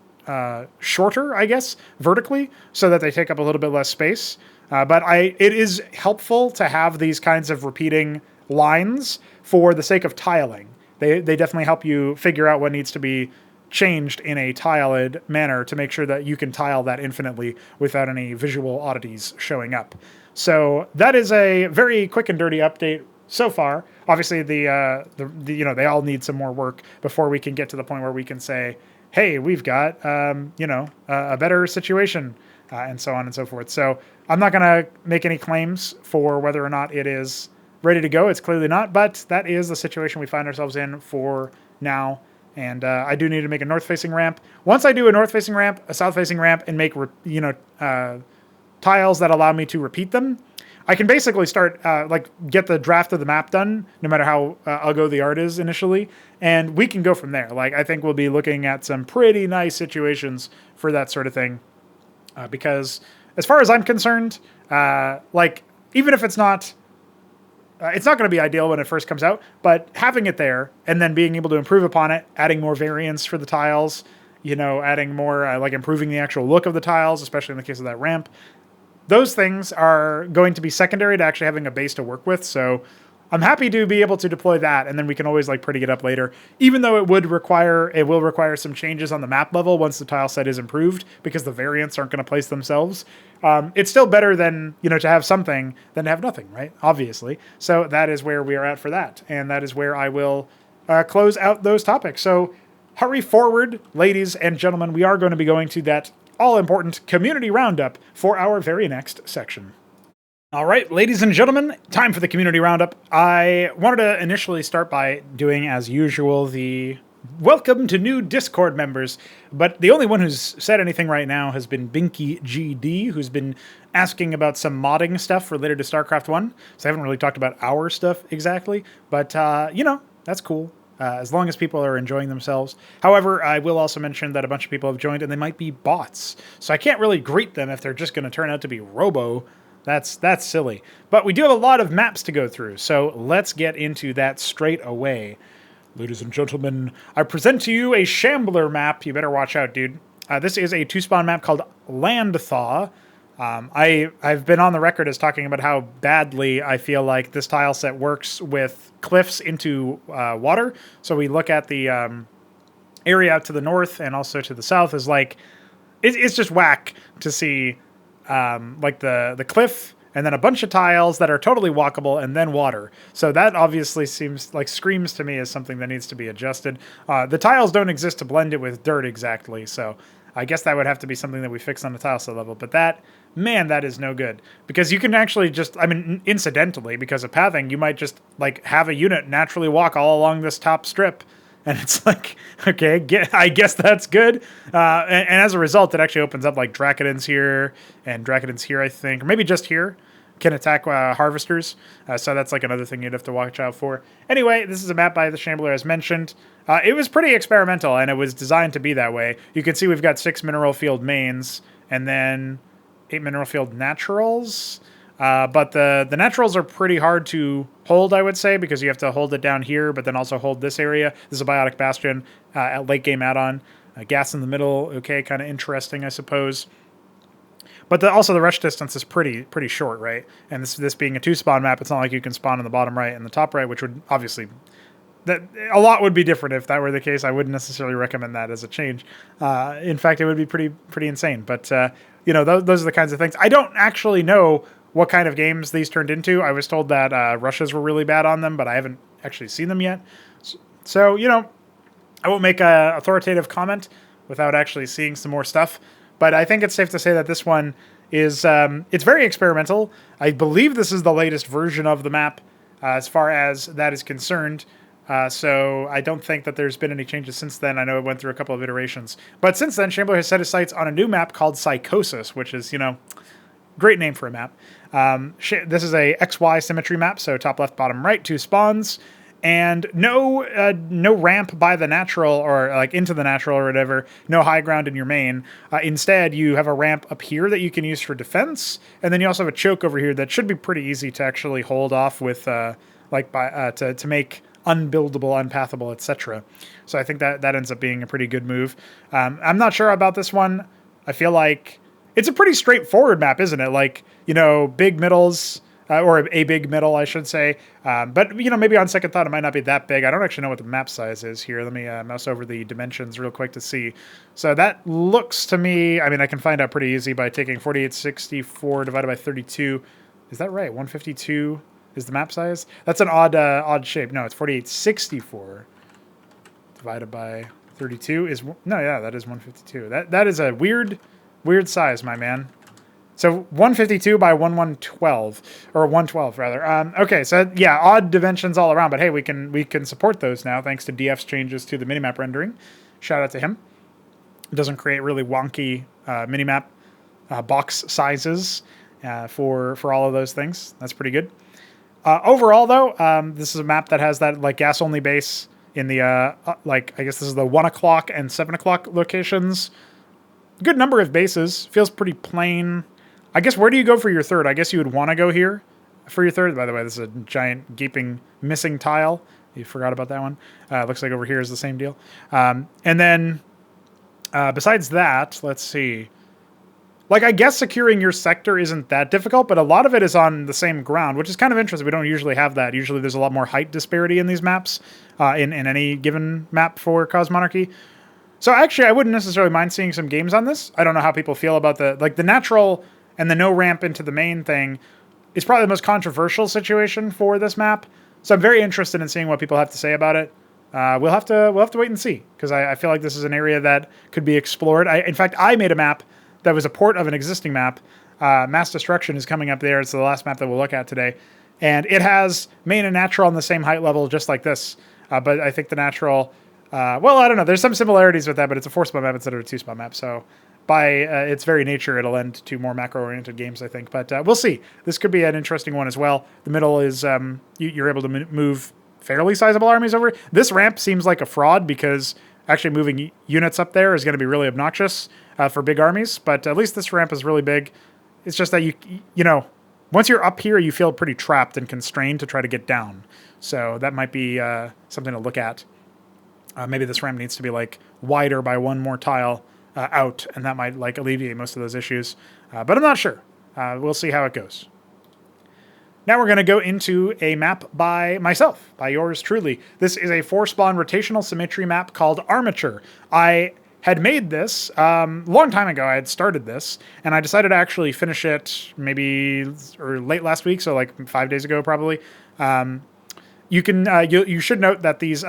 shorter, I guess, vertically, so that they take up a little bit less space. But it is helpful to have these kinds of repeating lines for the sake of tiling. They definitely help you figure out what needs to be changed in a tiled manner to make sure that you can tile that infinitely without any visual oddities showing up. So that is a very quick and dirty update so far. Obviously, they all need some more work before we can get to the point where we can say, hey, we've got, a better situation, and so on and so forth. So I'm not going to make any claims for whether or not it is ready to go. It's clearly not, but that is the situation we find ourselves in for now. And I do need to make a north-facing ramp. Once I do a north-facing ramp, a south-facing ramp, and make tiles that allow me to repeat them, I can basically start, get the draft of the map done, no matter how ugly the art is initially, and we can go from there. Like, I think we'll be looking at some pretty nice situations for that sort of thing, because as far as I'm concerned, even if it's not going to be ideal when it first comes out, but having it there and then being able to improve upon it, adding more variants for the tiles, adding more, improving the actual look of the tiles, especially in the case of that ramp, those things are going to be secondary to actually having a base to work with. So I'm happy to be able to deploy that, and then we can always pretty it up later, even though it will require some changes on the map level once the tile set is improved, because the variants aren't going to place themselves. It's still better than, to have something than to have nothing, right? Obviously. So that is where we are at for that. And that is where I will close out those topics. So hurry forward, ladies and gentlemen. We are going to be going to that all-important community roundup for our very next section. All right, ladies and gentlemen, time for the community roundup. I wanted to initially start by doing, as usual, the welcome to new Discord members, but the only one who's said anything right now has been Binky GD, who's been asking about some modding stuff related to StarCraft 1. So I haven't really talked about our stuff exactly, but, that's cool. As long as people are enjoying themselves. However, I will also mention that a bunch of people have joined and they might be bots. So I can't really greet them if they're just going to turn out to be robo. That's silly. But we do have a lot of maps to go through, so let's get into that straight away. Ladies and gentlemen, I present to you a Shambler map. You better watch out, dude. This is a 2-spawn map called Land Thaw. I've been on the record as talking about how badly I feel like this tile set works with cliffs into water. So we look at the area out to the north and also to the south is it's just whack to see the cliff and then a bunch of tiles that are totally walkable and then water. So that obviously screams to me as something that needs to be adjusted. The tiles don't exist to blend it with dirt exactly, so I guess that would have to be something that we fix on the tile set level. But that man, that is no good. Because you can actually just, I mean, incidentally, because of pathing, you might just, like, have a unit naturally walk all along this top strip. And it's like, okay, I guess that's good. And as a result, it actually opens up, like, Drakodins here, and Drakodins here, I think. Or maybe just here can attack Harvesters. So that's, like, another thing you'd have to watch out for. Anyway, this is a map by the Shambler, as mentioned. It was pretty experimental, and it was designed to be that way. You can see we've got 6 mineral field mains, and then 8 mineral field naturals. But the naturals are pretty hard to hold, I would say, because you have to hold it down here, but then also hold this area. This is a Biotic Bastion, late game add-on. Gas in the middle, okay, kind of interesting, I suppose. But also the rush distance is pretty short, right? And this being a 2-spawn map, it's not like you can spawn in the bottom right and the top right, which would obviously... a lot would be different if that were the case. I wouldn't necessarily recommend that as a change. In fact, it would be pretty insane. But, you know, those are the kinds of things. I don't actually know what kind of games these turned into. I was told that rushes were really bad on them, but I haven't actually seen them yet. So, you know, I won't make an authoritative comment without actually seeing some more stuff. But I think it's safe to say that this one is, it's very experimental. I believe this is the latest version of the map as far as that is concerned. So I don't think that there's been any changes since then. I know it went through a couple of iterations. But since then, Shambler has set his sights on a new map called Psychosis, which is, you know, great name for a map. This is a XY symmetry map, so top left, bottom right, 2 spawns. And no ramp by the natural or like into the natural or whatever. No high ground in your main. Instead, you have a ramp up here that you can use for defense, and then you also have a choke over here that should be pretty easy to actually hold off with, to make unbuildable, unpathable, etc. So I think that ends up being a pretty good move. I'm not sure about this one. I feel like it's a pretty straightforward map, isn't it? Like, you know, big middles. Or a big middle, I should say. But, you know, maybe on second thought, it might not be that big. I don't actually know what the map size is here. Let me mouse over the dimensions real quick to see. So that looks to me, I mean, I can find out pretty easy by taking 4864 divided by 32. Is that right? 152 is the map size? That's an odd shape. No, it's 4864 divided by 32 is... No, yeah, that is 152. That is a weird size, my man. So 152 by 1112, or 112 rather. Okay, so yeah, odd dimensions all around, but hey, we can support those now thanks to DF's changes to the minimap rendering. Shout out to him. It doesn't create really wonky minimap box sizes for all of those things. That's pretty good. Overall, though, this is a map that has that like gas only base in the I guess this is the 1 o'clock and 7 o'clock locations. Good number of bases. Feels pretty plain. I guess where do you go for your third? I guess you would want to go here for your third. By the way, this is a giant gaping missing tile. You forgot about that one. Looks like over here is the same deal. And then besides that, let's see. Like, I guess securing your sector isn't that difficult, but a lot of it is on the same ground, which is kind of interesting. We don't usually have that. Usually there's a lot more height disparity in these maps, in any given map for Cosmonarchy. So actually, I wouldn't necessarily mind seeing some games on this. I don't know how people feel about the natural and the no ramp into the main thing is probably the most controversial situation for this map. So I'm very interested in seeing what people have to say about it. We'll have to wait and see, because I feel like this is an area that could be explored. In fact, I made a map that was a port of an existing map. Mass Destruction is coming up there. It's the last map that we'll look at today. And it has main and natural on the same height level, just like this. But I think the natural... well, I don't know. There's some similarities with that, but it's a 4-spawn map instead of a 2-spawn map. So by its very nature, it'll lend to more macro-oriented games, I think. But we'll see. This could be an interesting one as well. The middle is you're able to move fairly sizable armies over. This ramp seems like a fraud because actually moving units up there is going to be really obnoxious for big armies. But at least this ramp is really big. It's just that you know, once you're up here, you feel pretty trapped and constrained to try to get down. So that might be something to look at. Maybe this ramp needs to be like wider by one more tile out, and that might like alleviate most of those issues. But I'm not sure. We'll see how it goes. Now we're going to go into a map by myself, by yours truly. This is a 4-spawn rotational symmetry map called Armature. I had made this a long time ago. I had started this, and I decided to actually finish it maybe or late last week, so like 5 days ago probably. You can you should note that these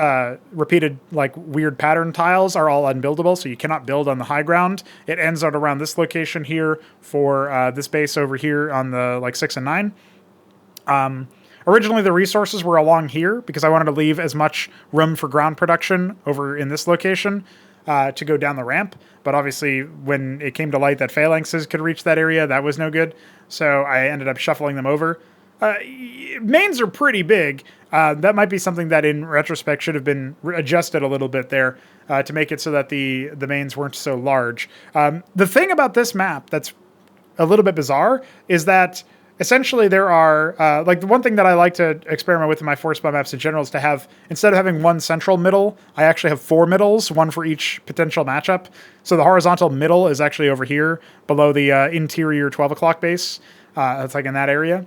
repeated like weird pattern tiles are all unbuildable, so you cannot build on the high ground. It ends out around this location here for this base over here on the like 6 and 9. Originally, the resources were along here because I wanted to leave as much room for ground production over in this location to go down the ramp. But obviously, when it came to light that phalanxes could reach that area, that was no good. So I ended up shuffling them over. Mains are pretty big. That might be something that in retrospect should have been adjusted a little bit there to make it so that the mains weren't so large. The thing about this map that's a little bit bizarre is that essentially there are, like the one thing that I like to experiment with in my force spawn maps in general is to have, instead of having one central middle, I actually have 4 middles, one for each potential matchup. So the horizontal middle is actually over here below the interior 12 o'clock base. It's like in that area.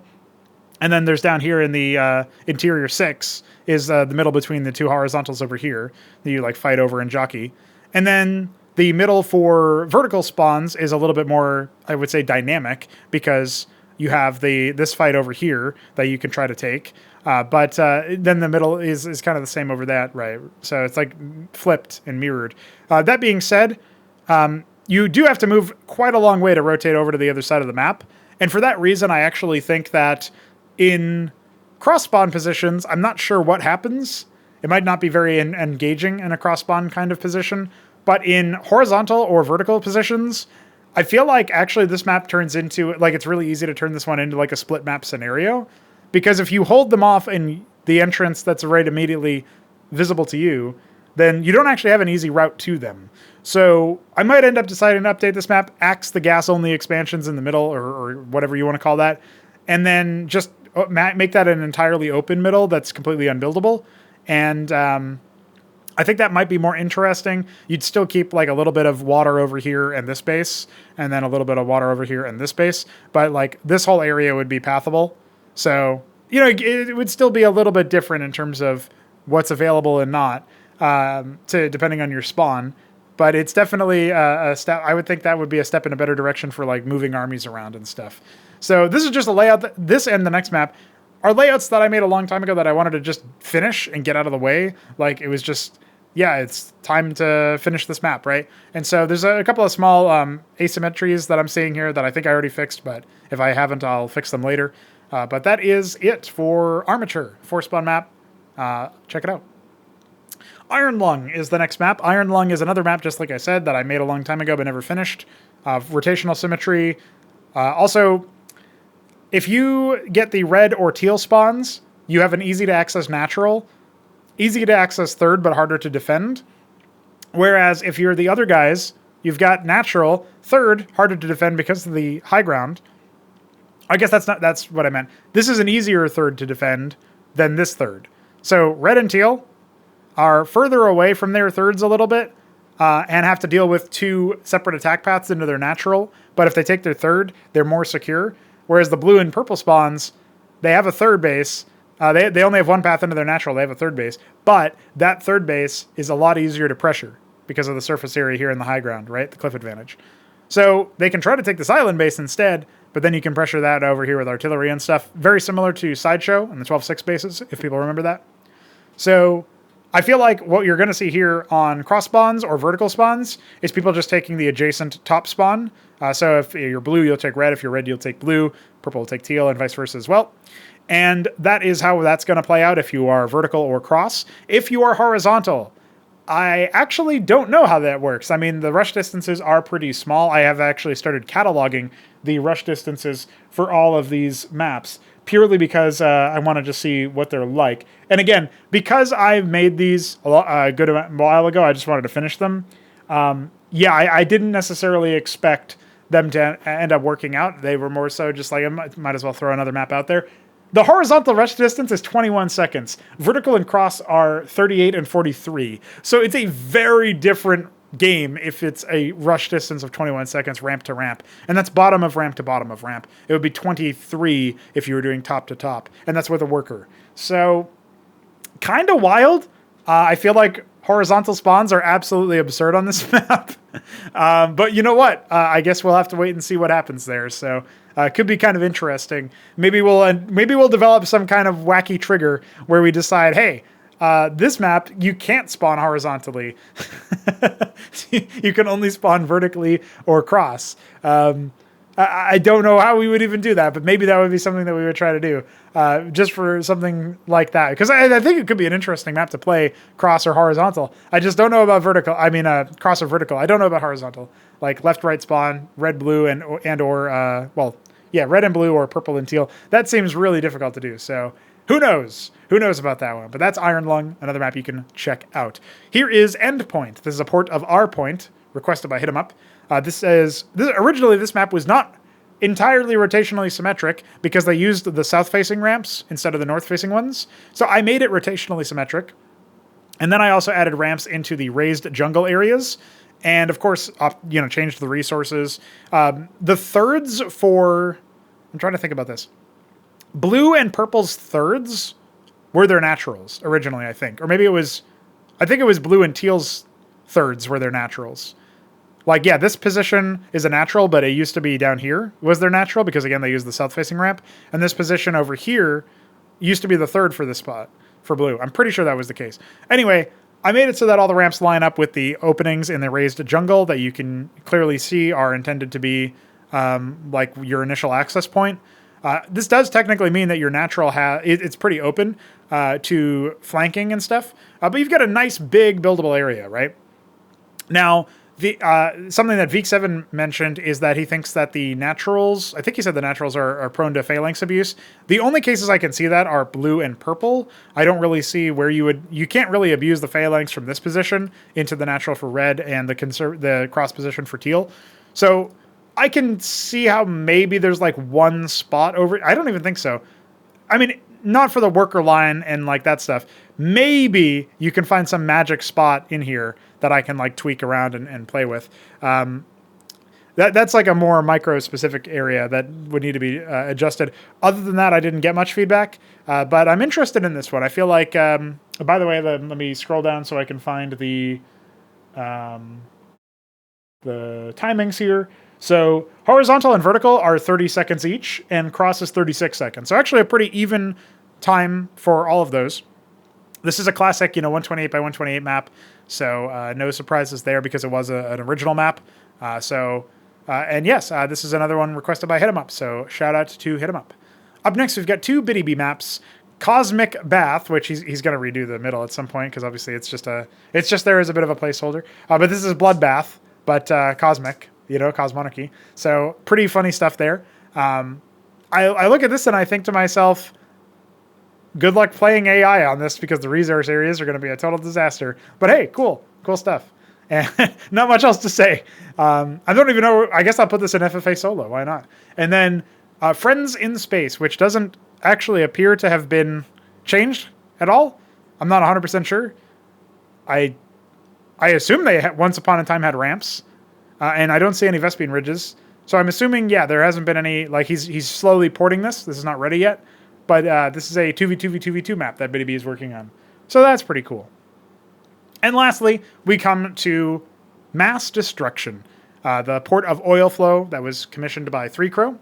And then there's down here in the interior 6 is the middle between the 2 horizontals over here that you like fight over and jockey. And then the middle for vertical spawns is a little bit more, I would say, dynamic because you have this fight over here that you can try to take. But then the middle is kind of the same over that, right? So it's like flipped and mirrored. That being said, you do have to move quite a long way to rotate over to the other side of the map. And for that reason, I actually think that in cross-spawn positions, I'm not sure what happens. It might not be very engaging in a cross-spawn kind of position, but in horizontal or vertical positions, I feel like actually this map turns into, like it's really easy to turn this one into like a split map scenario, because if you hold them off in the entrance that's right immediately visible to you, then you don't actually have an easy route to them. So I might end up deciding to update this map, axe the gas-only expansions in the middle, or whatever you want to call that, and then just make that an entirely open middle that's completely unbuildable. And I think that might be more interesting. You'd still keep like a little bit of water over here and this base, and then a little bit of water over here and this base. But like this whole area would be pathable. So, you know, it would still be a little bit different in terms of what's available and not, depending on your spawn. But it's definitely a step. I would think that would be a step in a better direction for like moving armies around and stuff. So this is just a layout. This and the next map are layouts that I made a long time ago that I wanted to just finish and get out of the way. Like it was just, yeah, it's time to finish this map, right? And so there's a couple of small asymmetries that I'm seeing here that I think I already fixed, but if I haven't, I'll fix them later. But that is it for Armature, force spawn map. Check it out. Iron Lung is the next map. Iron Lung is another map, just like I said, that I made a long time ago but never finished. Rotational symmetry. Also, if you get the red or teal spawns, you have an easy to access natural, easy to access third but harder to defend. Whereas if you're the other guys, you've got natural, third, harder to defend because of the high ground. I guess that's what I meant. This is an easier third to defend than this third. So red and teal are further away from their thirds a little bit and have to deal with 2 separate attack paths into their natural. But if they take their third, they're more secure. Whereas the blue and purple spawns, they have a third base. They only have 1 path into their natural. They have a third base. But that third base is a lot easier to pressure because of the surface area here in the high ground, right? The cliff advantage. So they can try to take this island base instead, but then you can pressure that over here with artillery and stuff. Very similar to Sideshow and the 12-6 bases, if people remember that. So I feel like what you're going to see here on cross spawns or vertical spawns is people just taking the adjacent top spawn. So if you're blue, you'll take red. If you're red, you'll take blue. Purple will take teal, and vice versa as well. And that is how that's going to play out if you are vertical or cross. If you are horizontal, I actually don't know how that works. I mean, the rush distances are pretty small. I have actually started cataloging the rush distances for all of these maps, purely because I wanted to see what they're like. And again, because I made these a good while ago, I just wanted to finish them. Yeah, I didn't necessarily expect them to end up working out. They were more so just like, I might as well throw another map out there. The horizontal rush distance is 21 seconds. Vertical and cross are 38 and 43. So it's a very different game if it's a rush distance of 21 seconds ramp to ramp. And that's bottom of ramp to bottom of ramp. It would be 23 if you were doing top to top. And that's with a worker. So kind of wild. I feel like horizontal spawns are absolutely absurd on this map. But you know what? I guess we'll have to wait and see what happens there. So Could be kind of interesting. Maybe we'll develop some kind of wacky trigger where we decide, hey, this map, you can't spawn horizontally. You can only spawn vertically or cross. I don't know how we would even do that, but maybe that would be something that we would try to do, just for something like that. Because I think it could be an interesting map to play cross or horizontal. I just don't know about vertical. I mean, cross or vertical. I don't know about horizontal. Like left, right spawn, red, blue, and red and blue or purple and teal. That seems really difficult to do. So who knows? Who knows about that one? But that's Iron Lung, another map you can check out. Here is Endpoint. This is a port of our point, requested by HitEmUp. Originally, this map was not entirely rotationally symmetric because they used the south-facing ramps instead of the north-facing ones. So I made it rotationally symmetric. And then I also added ramps into the raised jungle areas. And of course, changed the resources. The thirds for... I'm trying to think about this. Blue and purple's thirds were their naturals originally, I think. Or maybe it was... I think it was blue and teal's thirds were their naturals. Like, yeah, this position is a natural, but it used to be down here was their natural because, again, they used the south-facing ramp. And this position over here used to be the third for this spot for blue. I'm pretty sure that was the case. Anyway, I made it so that all the ramps line up with the openings in the raised jungle that you can clearly see are intended to be like your initial access point. This does technically mean that your natural it's pretty open to flanking and stuff, but you've got a nice big buildable area, right? Now, something that Veek7 mentioned is that he thinks that the naturals, I think he said the naturals are prone to phalanx abuse. The only cases I can see that are blue and purple. I don't really see where you can't really abuse the phalanx from this position into the natural for red and the cross position for teal. So I can see how maybe there's like one spot over. I don't even think so. I mean, not for the worker line and like that stuff. Maybe you can find some magic spot in here that I can like tweak around and play with. That's like a more micro specific area that would need to be adjusted. Other than that, I didn't get much feedback, but I'm interested in this one. I feel like, by the way, let me scroll down so I can find the timings here. So horizontal and vertical are 30 seconds each, and cross is 36 seconds. So actually a pretty even time for all of those. This is a classic, 128 by 128 map, so no surprises there because it was an original map. And yes, this is another one requested by HitEmUp, so shout out to HitEmUp. Up next, we've got two Bitty B maps. Cosmic Bath, which he's going to redo the middle at some point because obviously it's just there as a bit of a placeholder. But this is Bloodbath, but cosmic. Cosmonarchy. So pretty funny stuff there. I look at this and I think to myself, good luck playing AI on this because the resource areas are going to be a total disaster. But hey, cool stuff. And not much else to say. I don't even know. I guess I'll put this in FFA solo. Why not? And then Friends in Space, which doesn't actually appear to have been changed at all. I'm not 100% sure. I assume they once upon a time had ramps. And I don't see any Vespine ridges. So I'm assuming, there hasn't been any, like he's slowly porting this. This is not ready yet. But this is a 2v2v2v2 map that Bitty B is working on. So that's pretty cool. And lastly, we come to Mass Destruction, the port of oil flow that was commissioned by Pr0totype.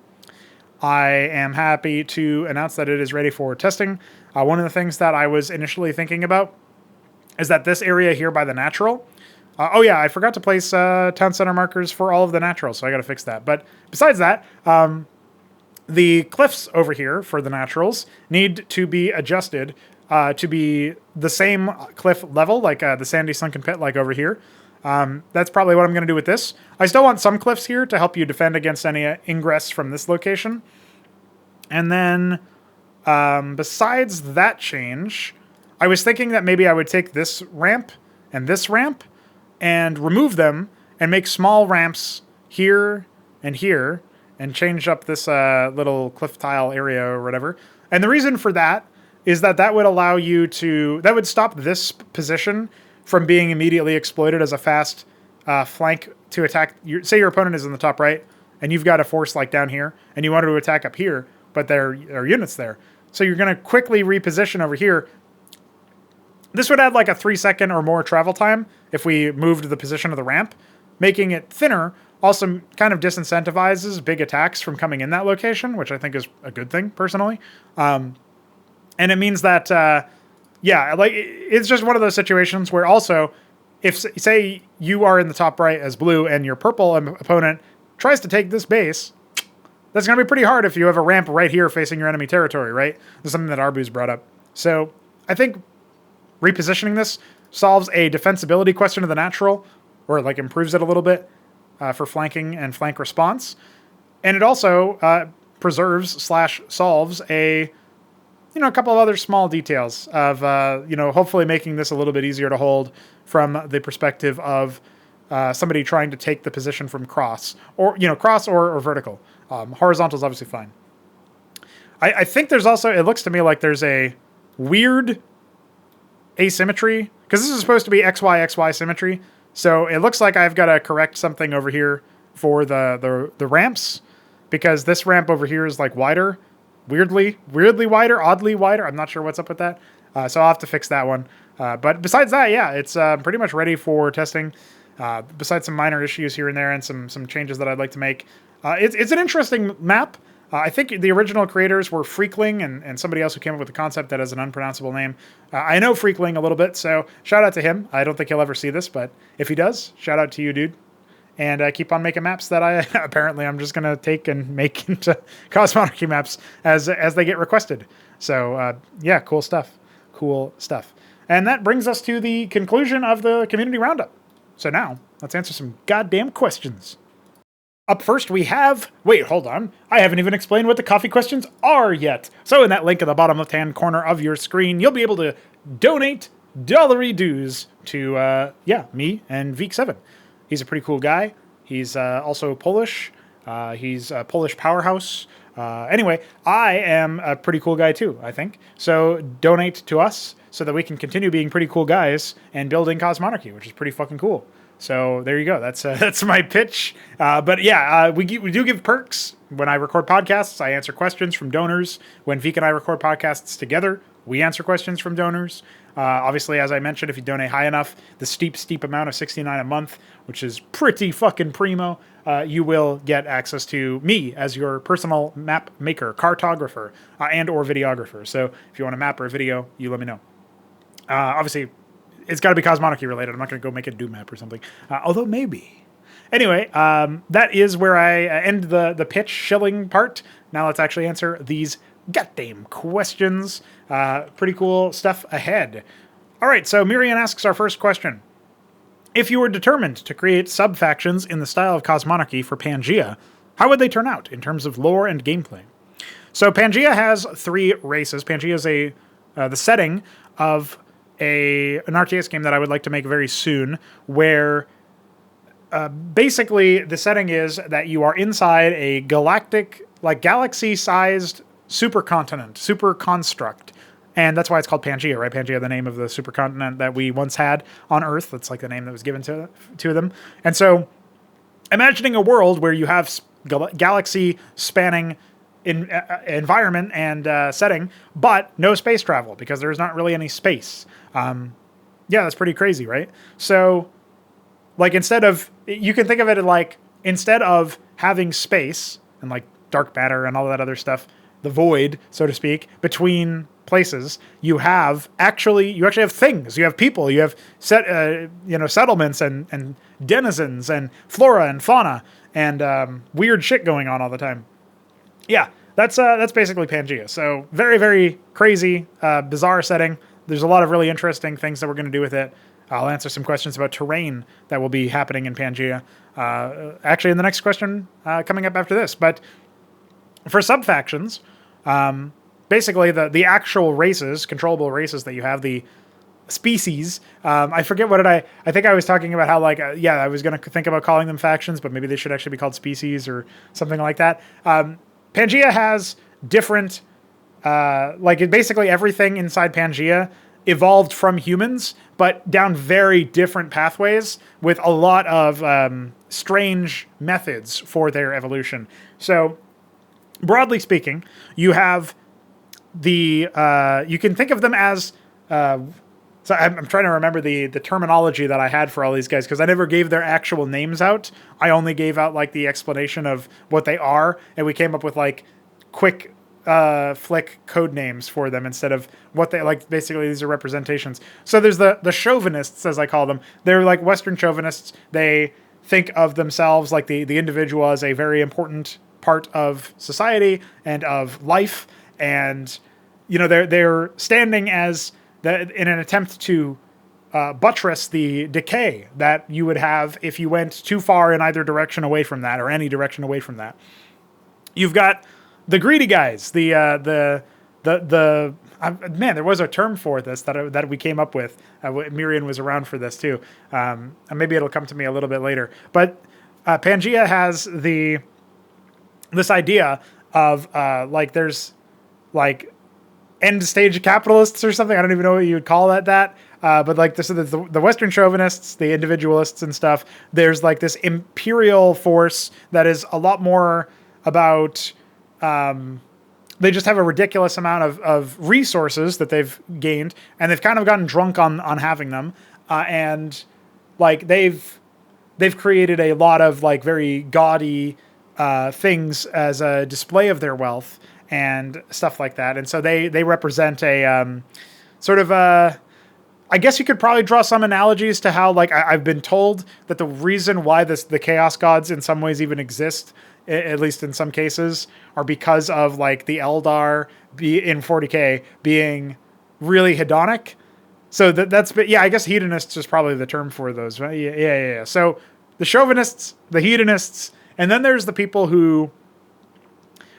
I am happy to announce that it is ready for testing. One of the things that I was initially thinking about is that this area here by the natural, I forgot to place town center markers for all of the naturals, so I got to fix that. But besides that, the cliffs over here for the naturals need to be adjusted to be the same cliff level, like the sandy sunken pit, like over here. That's probably what I'm going to do with this. I still want some cliffs here to help you defend against any ingress from this location. And then besides that change, I was thinking that maybe I would take this ramp and remove them and make small ramps here and here and change up this little cliff tile area or whatever. And the reason for that is that would allow you that would stop this position from being immediately exploited as a fast flank to attack. Say your opponent is in the top right and you've got a force like down here and you wanted to attack up here, but there are units there. So you're going to quickly reposition over here. This would add like a 3-second or more travel time if we moved the position of the ramp, making it thinner, Also kind of disincentivizes big attacks from coming in that location, which I think is a good thing, personally. And it means that, yeah, like, it's just one of those situations where also, if, say, you are in the top right as blue and your purple opponent tries to take this base, that's going to be pretty hard if you have a ramp right here facing your enemy territory, right? That's something that Arbu's brought up. So I think repositioning this solves a defensibility question of the natural, or like improves it a little bit for flanking and flank response. And it also preserves / solves a couple of other small details of, hopefully making this a little bit easier to hold from the perspective of somebody trying to take the position from cross or vertical. Horizontal is obviously fine. I think there's also, it looks to me like there's a weird asymmetry, because this is supposed to be XY symmetry. So it looks like I've got to correct something over here for the ramps, because this ramp over here is like wider, weirdly wider, oddly wider. I'm not sure what's up with that. So I'll have to fix that one. But besides that, yeah, it's pretty much ready for testing. Besides some minor issues here and there and some changes that I'd like to make. It's an interesting map. I think the original creators were Freakling and somebody else who came up with the concept that has an unpronounceable name. I know Freakling a little bit, so shout out to him. I don't think he'll ever see this, but if he does, shout out to you, dude. And keep on making maps that I apparently I'm just going to take and make into Cosmonarchy maps as they get requested. So, yeah, cool stuff. Cool stuff. And that brings us to the conclusion of the community roundup. So now, let's answer some goddamn questions. Up first, we have... Wait, hold on. I haven't even explained what the coffee questions are yet. So in that link at the bottom left-hand corner of your screen, you'll be able to donate dollary dues to, me and Veek7. He's a pretty cool guy. He's also Polish. He's a Polish powerhouse. Anyway, I am a pretty cool guy too, I think. So donate to us so that we can continue being pretty cool guys and building Cosmonarchy, which is pretty fucking cool. So there you go. That's my pitch. But yeah, we do give perks. When I record podcasts, I answer questions from donors. When Veek and I record podcasts together, we answer questions from donors. Obviously, as I mentioned, if you donate high enough, the steep amount of $69 a month, which is pretty fucking primo, you will get access to me as your personal map maker, cartographer, and or videographer. So if you want a map or a video, you let me know. Obviously, it's got to be Cosmonarchy related. I'm not going to go make a Doom map or something. Although maybe. Anyway, that is where I end the pitch shilling part. Now let's actually answer these goddamn questions. Pretty cool stuff ahead. All right, so Myrian asks our first question. If you were determined to create subfactions in the style of Cosmonarchy for Pangea, how would they turn out in terms of lore and gameplay? So Pangea has 3 races. Pangea is the setting of an RTS game that I would like to make very soon, where basically the setting is that you are inside a galactic, like galaxy-sized supercontinent, super construct. And that's why it's called Pangea, right? Pangea, the name of the supercontinent that we once had on Earth. That's like the name that was given to them. And so imagining a world where you have galaxy-spanning environment and setting, but no space travel, because there's not really any space. Yeah, that's pretty crazy, right? So, like, you can think of it like, instead of having space and like dark matter and all that other stuff, the void, so to speak, between places, you actually have things. You have people. You have settlements and denizens and flora and fauna and weird shit going on all the time. Yeah, that's basically Pangea. So very, very crazy, bizarre setting. There's a lot of really interesting things that we're going to do with it. I'll answer some questions about terrain that will be happening in Pangea. Actually, in the next question coming up after this. But for subfactions, basically the actual races, controllable races that you have, the species. I forget I think I was talking about how I was going to think about calling them factions, but maybe they should actually be called species or something like that. Pangea has different, basically everything inside Pangea evolved from humans, but down very different pathways with a lot of strange methods for their evolution. So, broadly speaking, you have you can think of them as So I'm trying to remember the terminology that I had for all these guys, because I never gave their actual names out. I only gave out like the explanation of what they are, and we came up with like quick flick code names for them instead of what they like. Basically, these are representations. So there's the chauvinists, as I call them. They're like Western chauvinists. They think of themselves like the individual as a very important part of society and of life, and they're standing as in an attempt to buttress the decay that you would have if you went too far in either direction away from that, or any direction away from that. You've got the greedy guys, man, there was a term for this that we came up with. Myrian was around for this too. And maybe it'll come to me a little bit later. But Pangea has this idea of like there's like end stage capitalists or something. I don't even know what you would call that. But like this, the Western chauvinists, the individualists and stuff. There's like this imperial force that is a lot more about. They just have a ridiculous amount of resources that they've gained, and they've kind of gotten drunk on having them. And like they've created a lot of like very gaudy things as a display of their wealth and stuff like that. And so they represent a sort of a, I guess you could probably draw some analogies to how, like, I've been told that the reason why the Chaos Gods in some ways even exist, at least in some cases, are because of like the Eldar in 40k being really hedonic. So I guess hedonists is probably the term for those. Right? Yeah. So the chauvinists, the hedonists, and then there's the people who.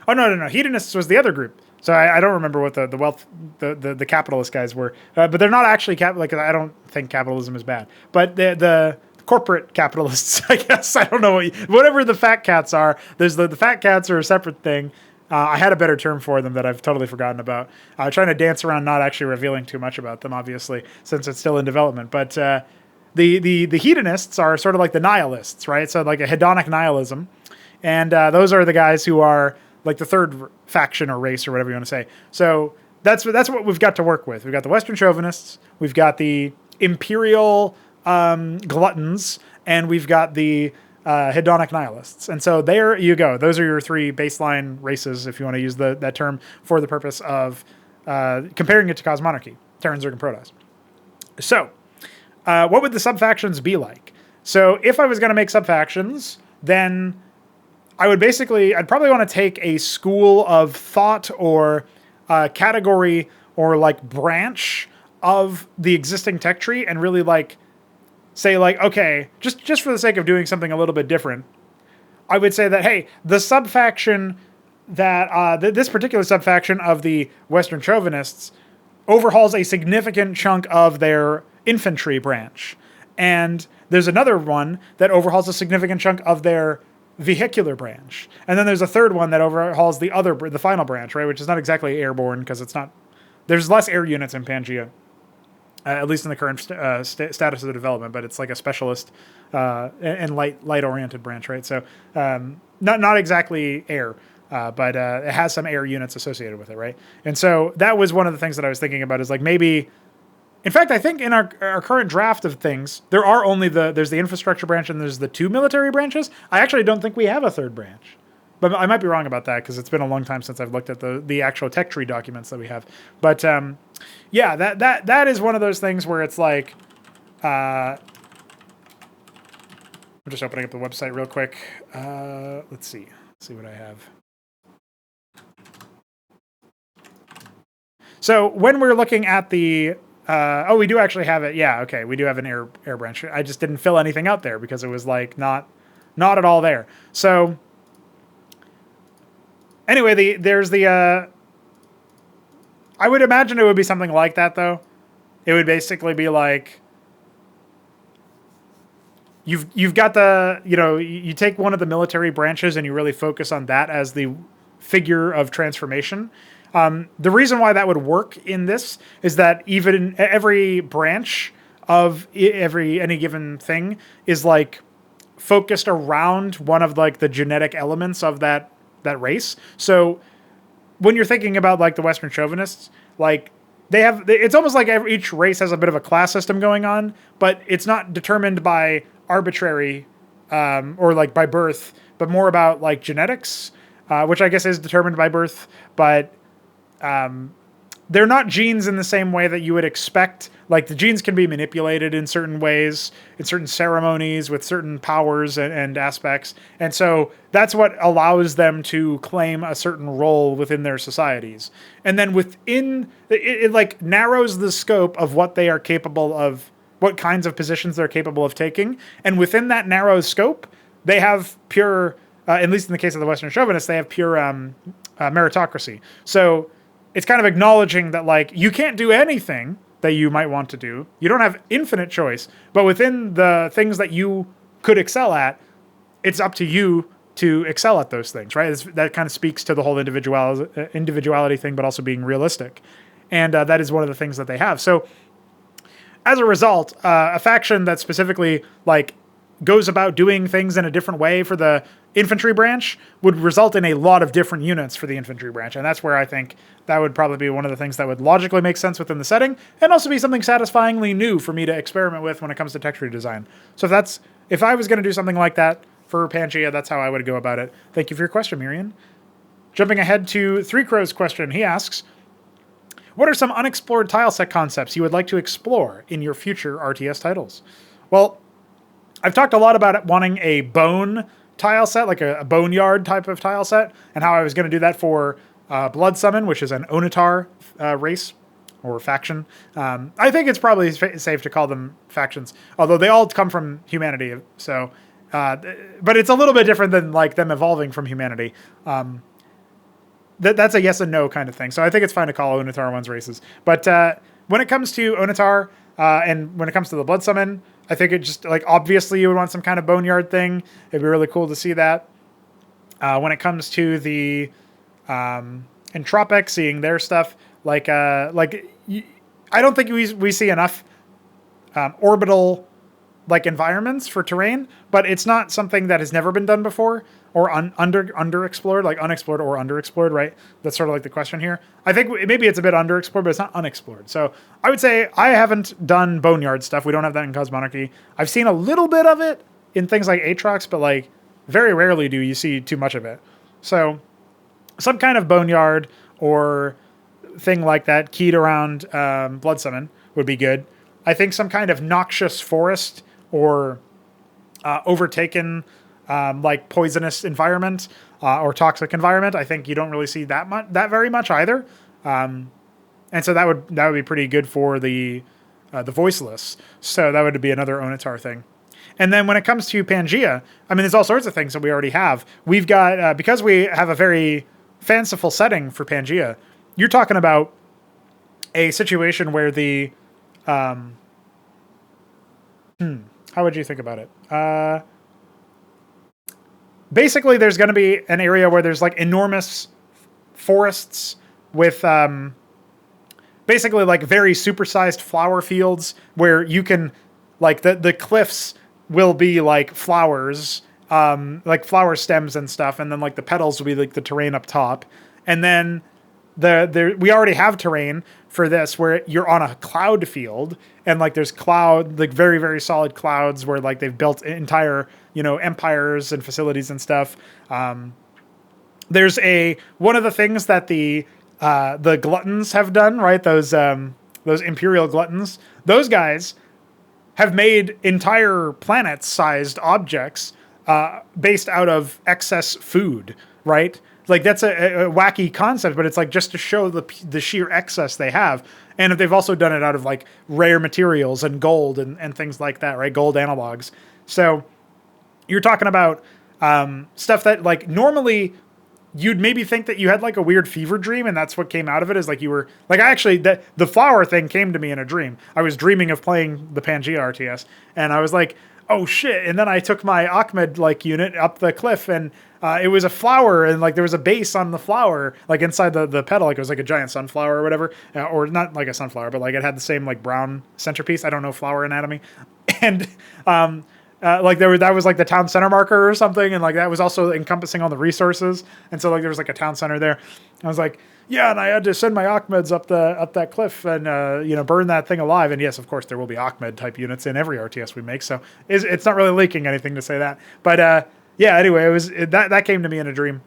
Oh no! Hedonists was the other group. So I don't remember what the wealth, the capitalist guys were, but they're not actually like I don't think capitalism is bad, but the corporate capitalists, I guess. I don't know whatever the fat cats are. There's the fat cats are a separate thing. I had a better term for them that I've totally forgotten about. Trying to dance around, not actually revealing too much about them, obviously, since it's still in development. But the hedonists are sort of like the nihilists, right? So like a hedonic nihilism, and those are the guys who are like the third faction or race or whatever you want to say. So that's what we've got to work with. We've got the Western chauvinists, we've got the imperial gluttons, and we've got the hedonic nihilists. And so there you go. Those are your three baseline races, if you want to use that term for the purpose of comparing it to Cosmonarchy, Tyrant, Zerg, and Protoss. So what would the subfactions be like? So if I was going to make subfactions, then I'd probably want to take a school of thought or category or like branch of the existing tech tree and really like say like, okay, just for the sake of doing something a little bit different, I would say that, hey, the subfaction that this particular subfaction of the Western chauvinists overhauls a significant chunk of their infantry branch. And there's another one that overhauls a significant chunk of their vehicular branch. And then there's a third one that overhauls the final branch, right? Which is not exactly airborne because there's less air units in Pangea, at least in the current status of the development, but it's like a specialist and light-oriented branch, right? So not exactly air, but it has some air units associated with it, right? And so that was one of the things that I was thinking about is like maybe. In fact, I think in our current draft of things, there's the infrastructure branch and there's the two military branches. I actually don't think we have a third branch, but I might be wrong about that because it's been a long time since I've looked at the actual tech tree documents that we have. But yeah, that is one of those things where it's like, I'm just opening up the website real quick. Let's see what I have. So when we're looking at the we do actually have it. Yeah, okay, we do have an air branch. I just didn't fill anything out there because it was like not at all there. So anyway, there's the. I would imagine it would be something like that, though. It would basically be like you've got you take one of the military branches and you really focus on that as the figure of transformation. The reason why that would work in this is that even every branch of any given thing is like focused around one of like the genetic elements of that race. So when you're thinking about like the Western chauvinists, like it's almost like each race has a bit of a class system going on, but it's not determined by arbitrary or like by birth, but more about like genetics, which I guess is determined by birth, but they're not genes in the same way that you would expect. Like the genes can be manipulated in certain ways, in certain ceremonies with certain powers and aspects. And so that's what allows them to claim a certain role within their societies. And then within it like narrows the scope of what they are capable of, what kinds of positions they're capable of taking. And within that narrow scope, they have pure, at least in the case of the Western chauvinists, they have pure meritocracy. So it's kind of acknowledging that like you can't do anything that you might want to do. You don't have infinite choice, but within the things that you could excel at, it's up to you to excel at those things, right? That kind of speaks to the whole individuality thing, but also being realistic. And that is one of the things that they have. So as a result, a faction that specifically like goes about doing things in a different way for the infantry branch would result in a lot of different units for the infantry branch. And that's where I think that would probably be one of the things that would logically make sense within the setting and also be something satisfyingly new for me to experiment with when it comes to texture design. So if I was going to do something like that for Pangea, that's how I would go about it. Thank you for your question, Myrian. Jumping ahead to Three Crows' question, he asks, what are some unexplored tileset concepts you would like to explore in your future RTS titles? Well, I've talked a lot about wanting a bone tile set, like a boneyard type of tile set, and how I was going to do that for Blood Summon, which is an Onatar race or faction. I think it's probably safe to call them factions, although they all come from humanity. So, but it's a little bit different than like them evolving from humanity. That's a yes and no kind of thing. So I think it's fine to call Onatar ones races. But when it comes to Onatar and when it comes to the Blood Summon, I think it just like obviously you would want some kind of boneyard thing. It'd be really cool to see that. When it comes to the Entropic, seeing their stuff, I don't think we see enough orbital like environments for terrain, but it's not something that has never been done before or underexplored, like unexplored or underexplored, right? That's sort of like the question here. I think maybe it's a bit underexplored, but it's not unexplored. So I would say I haven't done boneyard stuff. We don't have that in Cosmonarchy. I've seen a little bit of it in things like Aatrox, but like very rarely do you see too much of it. So some kind of boneyard or thing like that keyed around Blood Summon would be good. I think some kind of noxious forest or overtaken like poisonous environment or toxic environment. I think you don't really see that very much either. And so that would be pretty good for the voiceless. So that would be another Onatar thing. And then when it comes to Pangea, I mean, there's all sorts of things that we already have. We've got, because we have a very fanciful setting for Pangea, you're talking about a situation where the, how would you think about it? Basically, there's going to be an area where there's like enormous forests with basically like very supersized flower fields where you can, like the cliffs will be like flowers, like flower stems and stuff, and then like the petals will be like the terrain up top, and then we already have terrain for this where you're on a cloud field and like there's like very, very solid clouds where like they've built entire, empires and facilities and stuff. There's one of the things that the gluttons have done, right? Those imperial gluttons, those guys have made entire planet-sized objects based out of excess food, right? Like that's a wacky concept, but it's like just to show the sheer excess they have. And they've also done it out of like rare materials and gold and things like that, right? Gold analogs. So you're talking about stuff that like normally you'd maybe think that you had like a weird fever dream and that's what came out of it, is like you were like, the flower thing came to me in a dream. I was dreaming of playing the Pangea RTS and I was like, oh shit. And then I took my Ahmed like unit up the cliff and it was a flower and like there was a base on the flower, like inside the petal, like it was like a giant sunflower or whatever, or not like a sunflower, but like it had the same like brown centerpiece. I don't know flower anatomy. And like that was like the town center marker or something. And like that was also encompassing all the resources. And so like there was like a town center there. I was like, yeah, and I had to send my Ahmeds up that cliff and burn that thing alive. And yes, of course, there will be Ahmed type units in every RTS we make, so it's not really leaking anything to say that. But yeah, anyway, that came to me in a dream,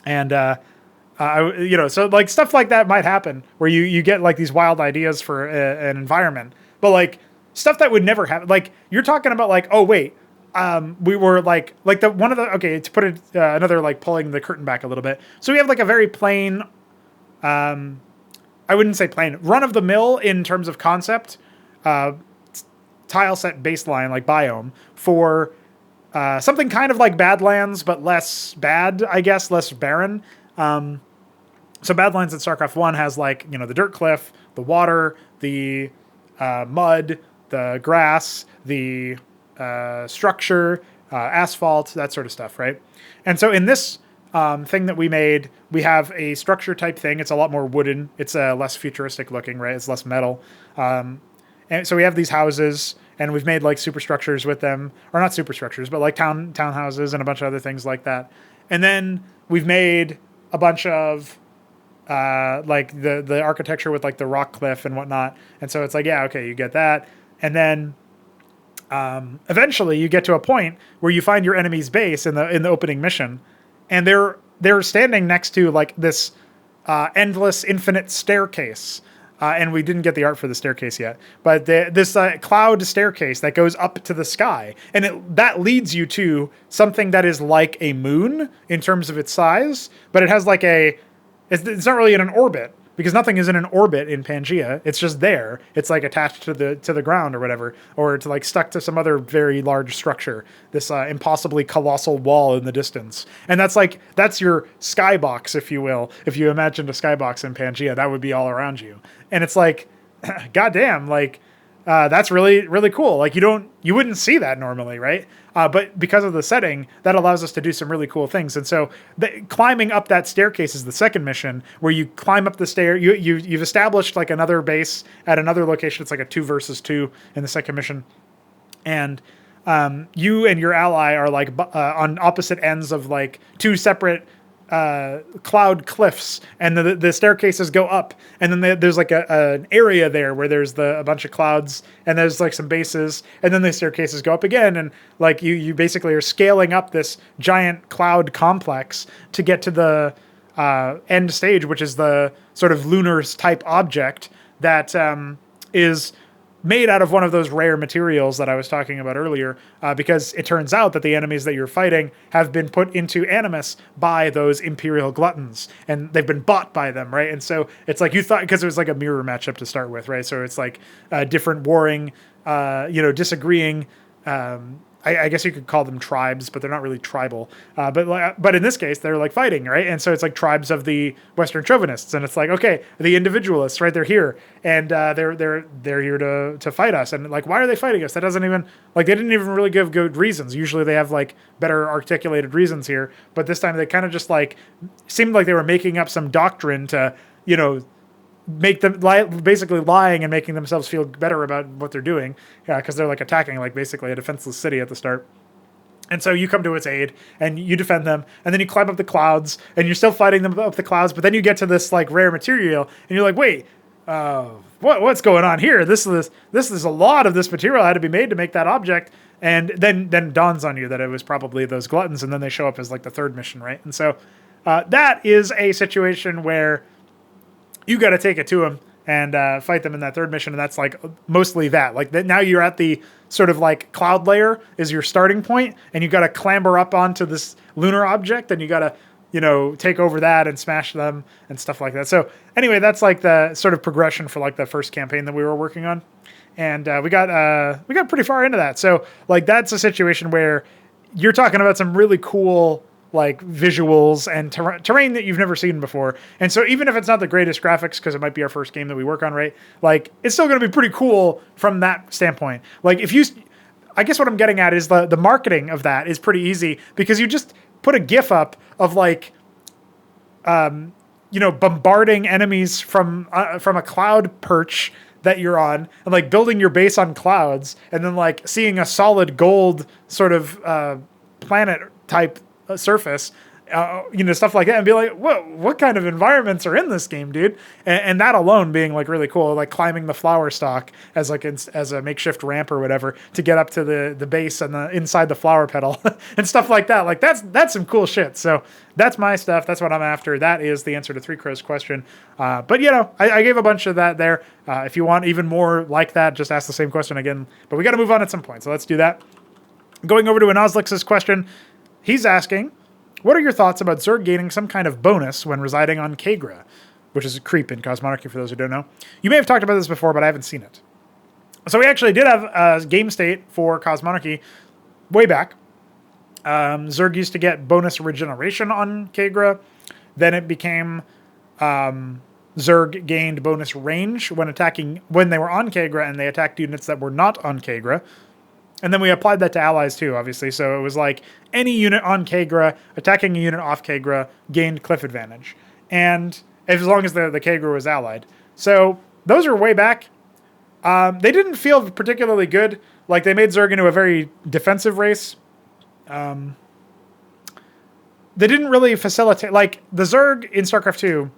and so like stuff like that might happen where you get like these wild ideas for an environment, but like stuff that would never happen. Like you're talking about like, oh wait. We were like okay, to put it another, like pulling the curtain back a little bit. So we have like a very plain, I wouldn't say plain, run of the mill in terms of concept, tile set baseline, like biome for something kind of like Badlands, but less bad, I guess, less barren. So Badlands in StarCraft 1 has like, the dirt cliff, the water, the mud, the grass, the structure, asphalt, that sort of stuff, right? And so in this thing that we made, we have a structure type thing. It's a lot more wooden. It's less futuristic looking, right? It's less metal. And so we have these houses, and we've made like superstructures with them, or not superstructures, but like townhouses and a bunch of other things like that. And then we've made a bunch of like the architecture with like the rock cliff and whatnot. And so it's like, yeah, okay, you get that. And then eventually you get to a point where you find your enemy's base in the opening mission, and they're standing next to like this endless infinite staircase, and we didn't get the art for the staircase yet, but this cloud staircase that goes up to the sky, and that leads you to something that is like a moon in terms of its size, but it has like it's not really in an orbit, because nothing is in an orbit in Pangea. It's just there. It's like attached to the ground or whatever, or to like stuck to some other very large structure. This impossibly colossal wall in the distance, and that's your skybox, if you will. If you imagined a skybox in Pangea, that would be all around you. And it's like, goddamn, like that's really really cool. Like you wouldn't see that normally, right? But because of the setting, that allows us to do some really cool things. And so climbing up that staircase is the second mission, where you climb up the stair. You've established like another base at another location. It's like a 2 versus 2 in the second mission. And you and your ally are like on opposite ends of like 2 separate cloud cliffs, and the staircases go up, and then there's like an area there where there's a bunch of clouds, and there's like some bases, and then the staircases go up again, and like you basically are scaling up this giant cloud complex to get to the end stage, which is the sort of lunar type object that is made out of one of those rare materials that I was talking about earlier, because it turns out that the enemies that you're fighting have been put into Animus by those Imperial gluttons, and they've been bought by them, right? And so it's like you thought, because it was like a mirror matchup to start with, right? So it's like different warring, disagreeing, I guess you could call them tribes, but they're not really tribal. But in this case, they're like fighting, right? And so it's like tribes of the Western chauvinists, and it's like, okay, the individualists, right? They're here, and they're here to fight us. And like, why are they fighting us? That doesn't even they didn't even really give good reasons. Usually they have like better articulated reasons here, but this time they kind of just like seemed like they were making up some doctrine to make them basically lying and making themselves feel better about what they're doing, because they're like attacking like basically a defenseless city at the start. And so you come to its aid and you defend them, and then you climb up the clouds, and you're still fighting them up the clouds, but then you get to this like rare material, and you're like, wait, what's going on here? This is a lot of this material had to be made to make that object. And then dawns on you that it was probably those gluttons, and then they show up as like the third mission, right? And so that is a situation where you got to take it to them and fight them in that third mission, and that's like mostly that. Like now you're at the sort of like cloud layer is your starting point, and you got to clamber up onto this lunar object, and you got to take over that and smash them and stuff like that. So anyway, that's like the sort of progression for like the first campaign that we were working on, and we got pretty far into that. So like that's a situation where you're talking about some really cool like visuals and terrain that you've never seen before. And so even if it's not the greatest graphics, because it might be our first game that we work on, right? Like it's still going to be pretty cool from that standpoint. Like I guess what I'm getting at is the marketing of that is pretty easy, because you just put a GIF up of like, bombarding enemies from a cloud perch that you're on, and like building your base on clouds, and then like seeing a solid gold sort of planet type surface, stuff like that, and be like, whoa, what kind of environments are in this game, dude? And that alone being like really cool, like climbing the flower stalk as like as a makeshift ramp or whatever to get up to the base and the inside the flower petal and stuff like that. Like that's some cool shit. So that's my stuff. That's what I'm after. That is the answer to Three Crows' question. But I gave a bunch of that there. If you want even more like that, just ask the same question again. But we got to move on at some point, so let's do that. Going over to Enozlliks' question, he's asking, what are your thoughts about Zerg gaining some kind of bonus when residing on Cagra, which is a creep in Cosmonarchy for those who don't know? You may have talked about this before, but I haven't seen it. So we actually did have a game state for Cosmonarchy way back. Zerg used to get bonus regeneration on Cagra. Then it became Zerg gained bonus range when they were on Cagra, and they attacked units that were not on Cagra. And then we applied that to allies too, obviously. So it was like any unit on Cagra attacking a unit off Cagra gained cliff advantage. And as long as the Cagra was allied. So those are way back. They didn't feel particularly good. Like they made Zerg into a very defensive race. They didn't really facilitate, like the Zerg in StarCraft 2,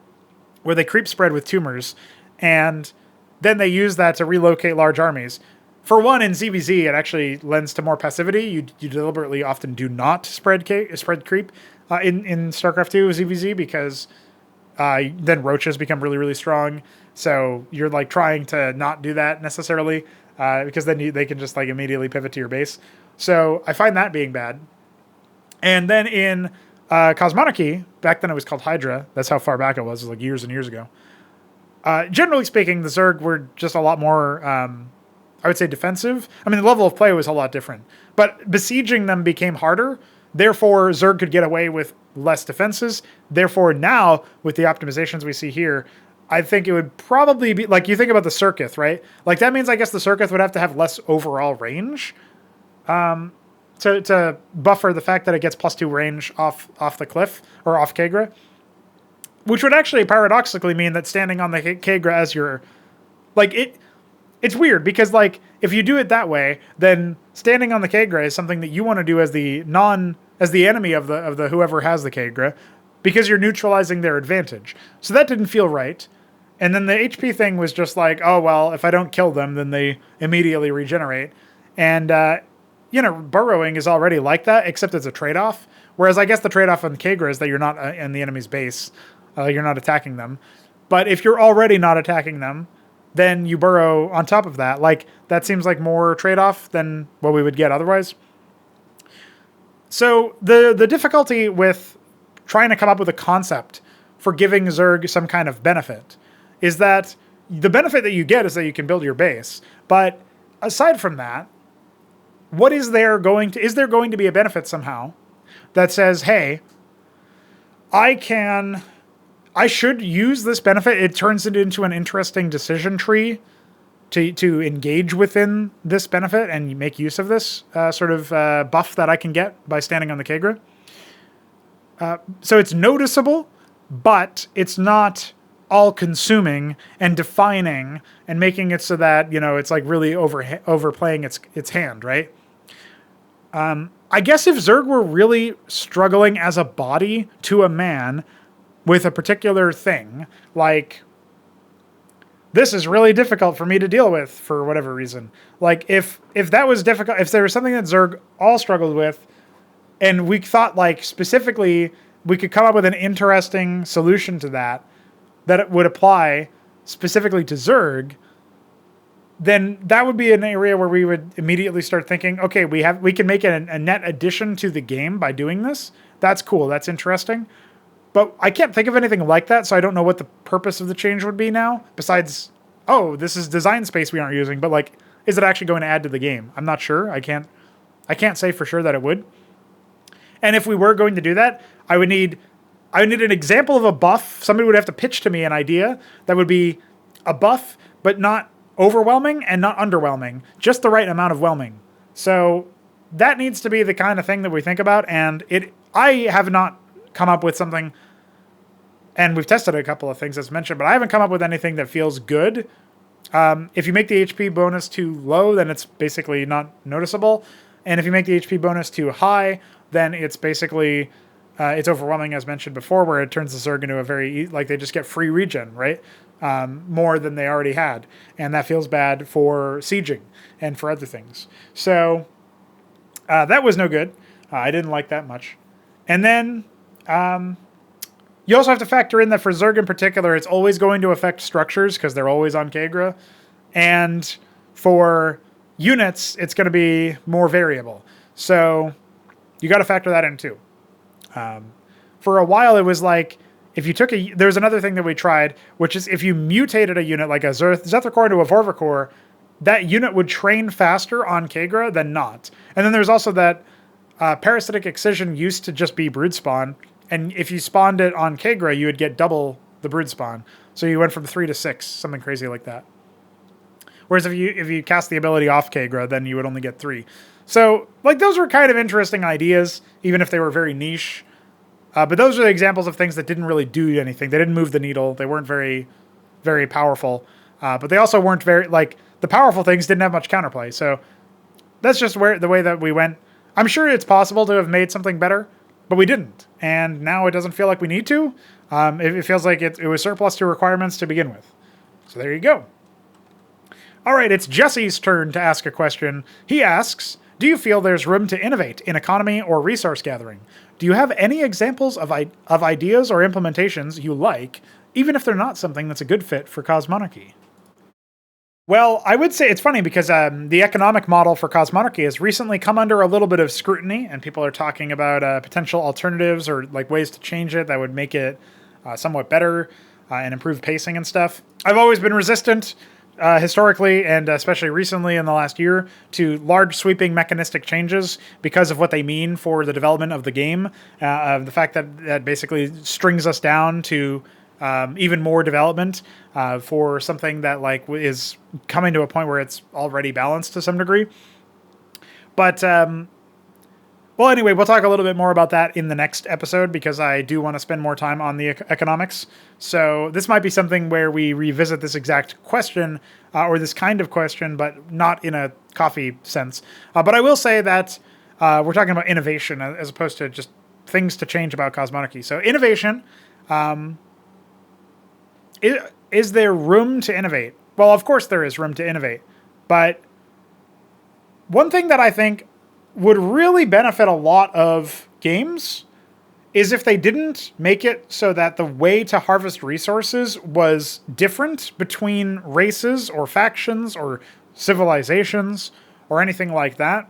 where they creep spread with tumors, and then they use that to relocate large armies. For one, in ZVZ, it actually lends to more passivity. You deliberately often do not spread creep in StarCraft 2 ZVZ because then roaches become really, really strong. So you're like trying to not do that necessarily because then they can just like immediately pivot to your base. So I find that being bad. And then in Cosmonarchy, back then it was called Hydra. That's how far back it was like years and years ago. Generally speaking, the Zerg were just a lot more... I would say defensive. I mean, the level of play was a lot different. But besieging them became harder. Therefore, Zerg could get away with less defenses. Therefore, now, with the optimizations we see here, I think it would probably be... Like, you think about the Circuith, right? Like, that means, I guess, the Circuith would have to have less overall range to buffer the fact that it gets +2 range off the cliff, or off Cagra. Which would actually paradoxically mean that standing on the Cagra as your... Like, It's weird because, like, if you do it that way, then standing on the Cagra is something that you want to do as the enemy of the whoever has the Cagra, because you're neutralizing their advantage. So that didn't feel right. And then the HP thing was just like, oh well, if I don't kill them, then they immediately regenerate. And burrowing is already like that, except it's a trade-off. Whereas I guess the trade-off on Cagra is that you're not in the enemy's base, you're not attacking them. But if you're already not attacking them, then you burrow on top of that. Like, that seems like more trade-off than what we would get otherwise. So the difficulty with trying to come up with a concept for giving Zerg some kind of benefit is that the benefit that you get is that you can build your base. But aside from that, is there going to be a benefit somehow that says, hey, I should use this benefit. It turns it into an interesting decision tree to engage within this benefit and make use of this sort of buff that I can get by standing on the Cagra. So it's noticeable, but it's not all-consuming and defining and making it so that, it's like really overplaying its hand, right? I guess if Zerg were really struggling as a body to a man with a particular thing, like, this is really difficult for me to deal with for whatever reason. Like, if that was difficult, if there was something that Zerg all struggled with, and we thought, like, specifically we could come up with an interesting solution to that it would apply specifically to Zerg, then that would be an area where we would immediately start thinking, okay, we can make a net addition to the game by doing this. That's cool. That's interesting. But I can't think of anything like that, so I don't know what the purpose of the change would be now, besides, oh, this is design space we aren't using, but, like, is it actually going to add to the game? I'm not sure. I can't say for sure that it would. And if we were going to do that, I would need an example of a buff. Somebody would have to pitch to me an idea that would be a buff, but not overwhelming and not underwhelming, just the right amount of whelming. So that needs to be the kind of thing that we think about, and I have not come up with something, and we've tested a couple of things as mentioned, but I haven't come up with anything that feels good. If you make the HP bonus too low, then it's basically not noticeable. And if you make the HP bonus too high, then it's basically it's overwhelming, as mentioned before, where it turns the Zerg into a very, like, they just get free regen, right? More than they already had. And that feels bad for sieging and for other things. So that was no good. I didn't like that much. And then you also have to factor in that for Zerg in particular, it's always going to affect structures because they're always on Cagra. And for units, it's going to be more variable. So you got to factor that in too. For a while, it was like, if you took there's another thing that we tried, which is if you mutated a unit like a Zethar into a Vorvakor, that unit would train faster on Cagra than not. And then there's also that parasitic excision used to just be brood spawn. And if you spawned it on Cagra, you would get double the brood spawn. So you went from 3 to 6, something crazy like that. Whereas if you cast the ability off Cagra, then you would only get 3. So, like, those were kind of interesting ideas, even if they were very niche. But those are the examples of things that didn't really do anything. They didn't move the needle. They weren't very, very powerful. But they also weren't very, like, the powerful things didn't have much counterplay. So that's just the way that we went. I'm sure it's possible to have made something better, but we didn't. And now it doesn't feel like we need to. It feels like it was surplus to requirements to begin with. So there you go. All right, it's Jesse's turn to ask a question. He asks, do you feel there's room to innovate in economy or resource gathering? Do you have any examples of ideas or implementations you like, even if they're not something that's a good fit for Cosmonarchy? Well, I would say it's funny because the economic model for Cosmonarchy has recently come under a little bit of scrutiny, and people are talking about potential alternatives or like ways to change it that would make it somewhat better and improve pacing and stuff. I've always been resistant historically, and especially recently in the last year, to large sweeping mechanistic changes because of what they mean for the development of the game. The fact that basically strings us down to even more development for something that like is coming to a point where it's already balanced to some degree. But well, anyway, we'll talk a little bit more about that in the next episode because I do want to spend more time on the economics. So this might be something where we revisit this exact question or this kind of question, but not in a coffee sense. But I will say that we're talking about innovation as opposed to just things to change about Cosmonarchy. So innovation, is there room to innovate? Well, of course there is room to innovate. But one thing that I think would really benefit a lot of games is if they didn't make it so that the way to harvest resources was different between races or factions or civilizations or anything like that.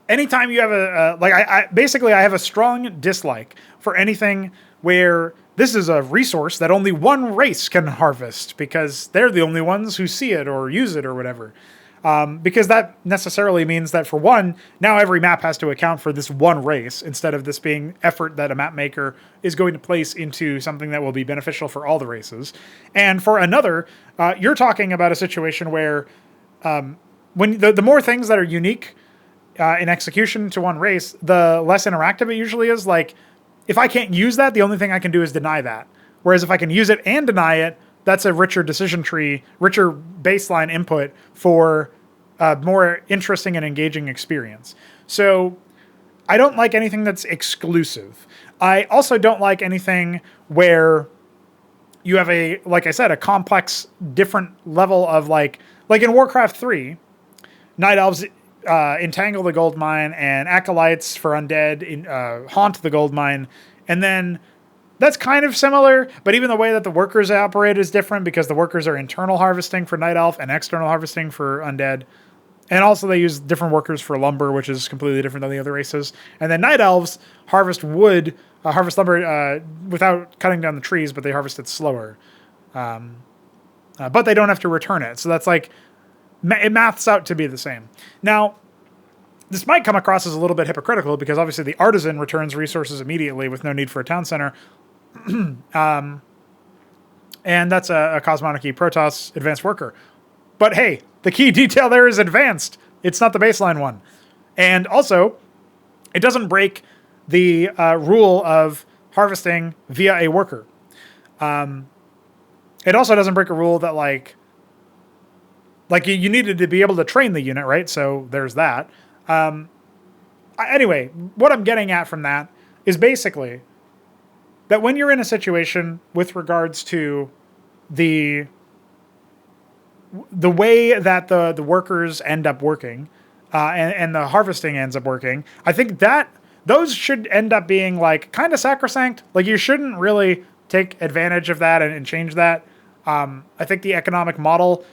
Anytime you have I have a strong dislike for anything where this is a resource that only one race can harvest because they're the only ones who see it or use it or whatever. Because that necessarily means that for one, now every map has to account for this one race instead of this being effort that a map maker is going to place into something that will be beneficial for all the races. And for another, you're talking about a situation where when the more things that are unique in execution to one race, the less interactive it usually is. Like, if I can't use that, the only thing I can do is deny that. Whereas if I can use it and deny it, that's a richer decision tree, richer baseline input for a more interesting and engaging experience. So I don't like anything that's exclusive. I also don't like anything where you have like I said, a complex, different level of like in Warcraft 3, Night Elves entangle the gold mine and acolytes for undead haunt the gold mine. And then that's kind of similar, but even the way that the workers operate is different because the workers are internal harvesting for Night Elf and external harvesting for Undead. And also they use different workers for lumber, which is completely different than the other races. And then Night Elves harvest wood, harvest lumber without cutting down the trees, but they harvest it slower. But they don't have to return it. So that's like, it maths out to be the same. Now, this might come across as a little bit hypocritical because obviously the artisan returns resources immediately with no need for a town center. And that's a Cosmonarchy Protoss advanced worker. But hey, the key detail there is advanced. It's not the baseline one. And also, it doesn't break the rule of harvesting via a worker. It also doesn't break a rule that like you needed to be able to train the unit, right? So there's that. Anyway, what I'm getting at from that is basically that when you're in a situation with regards to the way that the workers end up working, and the harvesting ends up working, I think that those should end up being like kind of sacrosanct. Like you shouldn't really take advantage of that and change that. I think the economic model,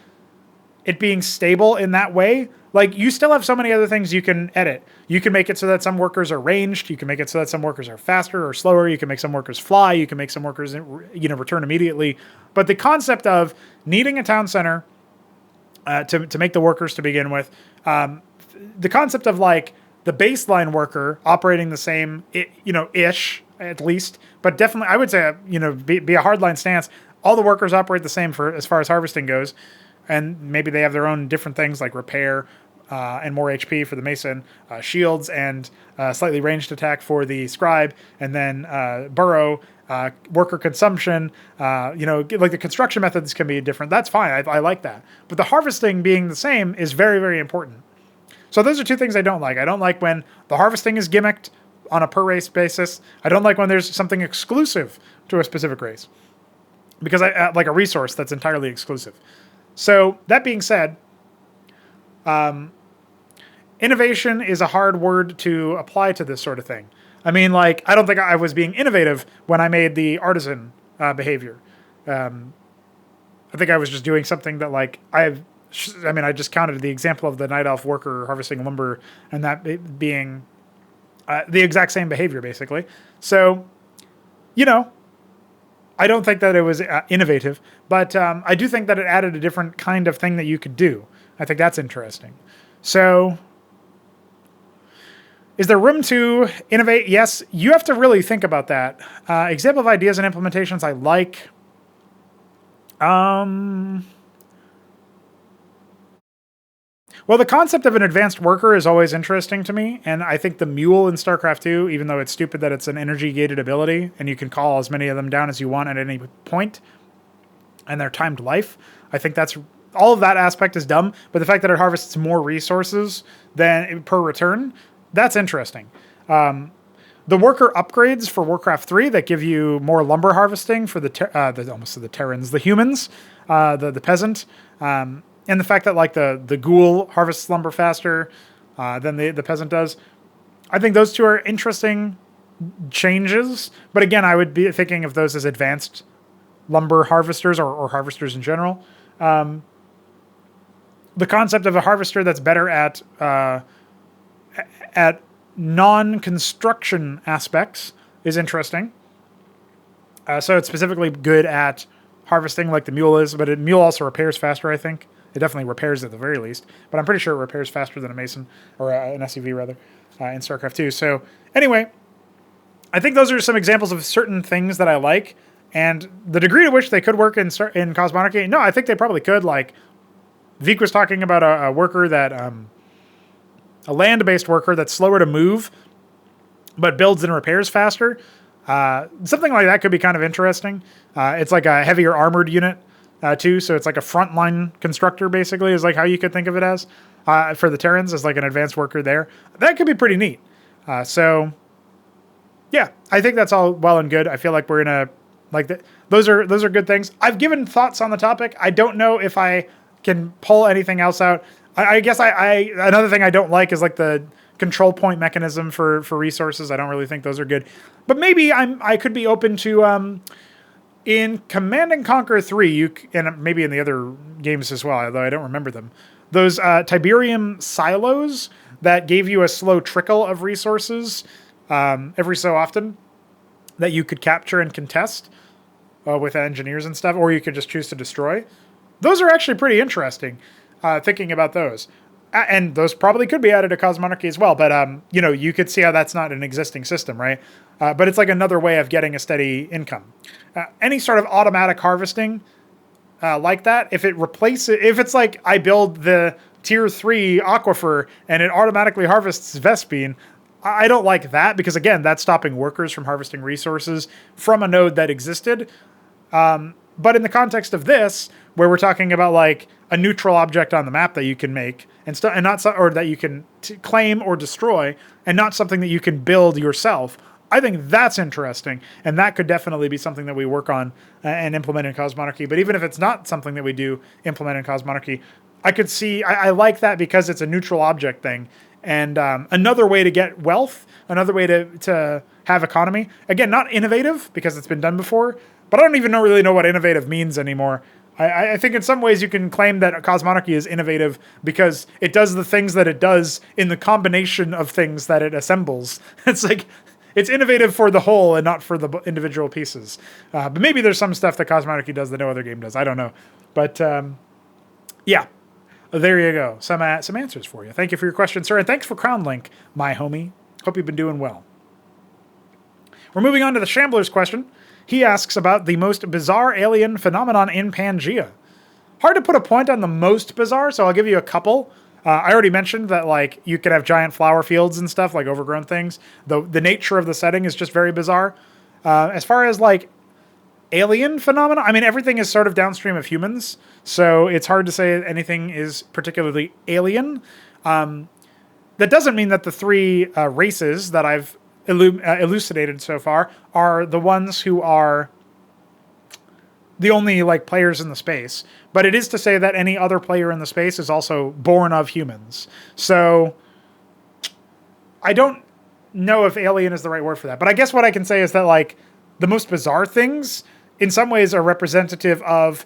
it being stable in that way, like you still have so many other things you can edit. You can make it so that some workers are ranged. You can make it so that some workers are faster or slower. You can make some workers fly. You can make some workers, return immediately. But the concept of needing a town center to make the workers to begin with, the concept of like the baseline worker operating the same, ish at least, but definitely I would say, be a hardline stance. All the workers operate the same for as far as harvesting goes. And maybe they have their own different things like repair and more HP for the mason, shields and slightly ranged attack for the scribe, and then burrow, worker consumption. Like the construction methods can be different. That's fine. I like that. But the harvesting being the same is very, very important. So those are two things I don't like. I don't like when the harvesting is gimmicked on a per race basis. I don't like when there's something exclusive to a specific race, because I like a resource that's entirely exclusive. So that being said, innovation is a hard word to apply to this sort of thing. I mean, like, I don't think I was being innovative when I made the artisan behavior. I think I was just doing something that, like, I just counted the example of the night elf worker harvesting lumber, and that being the exact same behavior, basically. So, I don't think that it was innovative, but I do think that it added a different kind of thing that you could do. I think that's interesting. So, is there room to innovate? Yes, you have to really think about that. Example of ideas and implementations I like. Well, the concept of an advanced worker is always interesting to me, and I think the mule in StarCraft 2, even though it's stupid that it's an energy-gated ability, and you can call as many of them down as you want at any point, and their timed life, I think that's all of that aspect is dumb, but the fact that it harvests more resources than per return, that's interesting. The worker upgrades for Warcraft 3 that give you more lumber harvesting for the Terrans, the humans, the peasant, and the fact that like the ghoul harvests lumber faster than the peasant does. I think those two are interesting changes. But again, I would be thinking of those as advanced lumber harvesters or harvesters in general. The concept of a harvester that's better at non-construction aspects is interesting. So it's specifically good at harvesting like the mule is, but mule also repairs faster, I think. It definitely repairs at the very least, but I'm pretty sure it repairs faster than a mason, or an SUV rather, in StarCraft 2. So anyway, I think those are some examples of certain things that I like, and the degree to which they could work in Cosmonarchy, no, I think they probably could. Like, Veek was talking about a worker that, a land-based worker that's slower to move, but builds and repairs faster. Something like that could be kind of interesting. It's like a heavier armored unit, too, so it's like a frontline constructor, basically, is like how you could think of it as. For the Terrans, as like an advanced worker there. That could be pretty neat. So, yeah, I think that's all well and good. I feel like we're in a, like, those are good things. I've given thoughts on the topic. I don't know if I can pull anything else out. I guess another thing I don't like is like the control point mechanism for resources. I don't really think those are good. But maybe I could be open to, in Command & Conquer 3, and maybe in the other games as well, although I don't remember them, those Tiberium silos that gave you a slow trickle of resources every so often that you could capture and contest with engineers and stuff, or you could just choose to destroy. Those are actually pretty interesting, thinking about those. And those probably could be added to Cosmonarchy as well, but you could see how that's not an existing system, right? But it's like another way of getting a steady income. Any sort of automatic harvesting like that, if it's like I build the tier 3 aquifer and it automatically harvests Vespene, I don't like that, because again, that's stopping workers from harvesting resources from a node that existed. But in the context of this, where we're talking about like a neutral object on the map that you can make or that you can claim or destroy, and not something that you can build yourself, I think that's interesting, and that could definitely be something that we work on and implement in Cosmonarchy. But even if it's not something that we do implement in Cosmonarchy, I could see, I like that because it's a neutral object thing. And another way to get wealth, another way to have economy. Again, not innovative, because it's been done before, but I don't even really know what innovative means anymore. I think in some ways you can claim that Cosmonarchy is innovative because it does the things that it does in the combination of things that it assembles. It's like, it's innovative for the whole and not for the individual pieces. But maybe there's some stuff that Cosmonarchy does that no other game does. I don't know. But yeah, there you go. Some answers for you. Thank you for your question, sir. And thanks for Crown Link, my homie. Hope you've been doing well. We're moving on to the Shambler's question. He asks about the most bizarre alien phenomenon in Pangea. Hard to put a point on the most bizarre, so I'll give you a couple. I already mentioned that like you could have giant flower fields and stuff, like overgrown things. The nature of the setting is just very bizarre. As far as like alien phenomena, I mean, everything is sort of downstream of humans, so it's hard to say anything is particularly alien. That doesn't mean that the three races that I've elucidated so far are the ones who are the only like players in the space, but it is to say that any other player in the space is also born of humans. So I don't know if alien is the right word for that, but I guess what I can say is that like the most bizarre things in some ways are representative of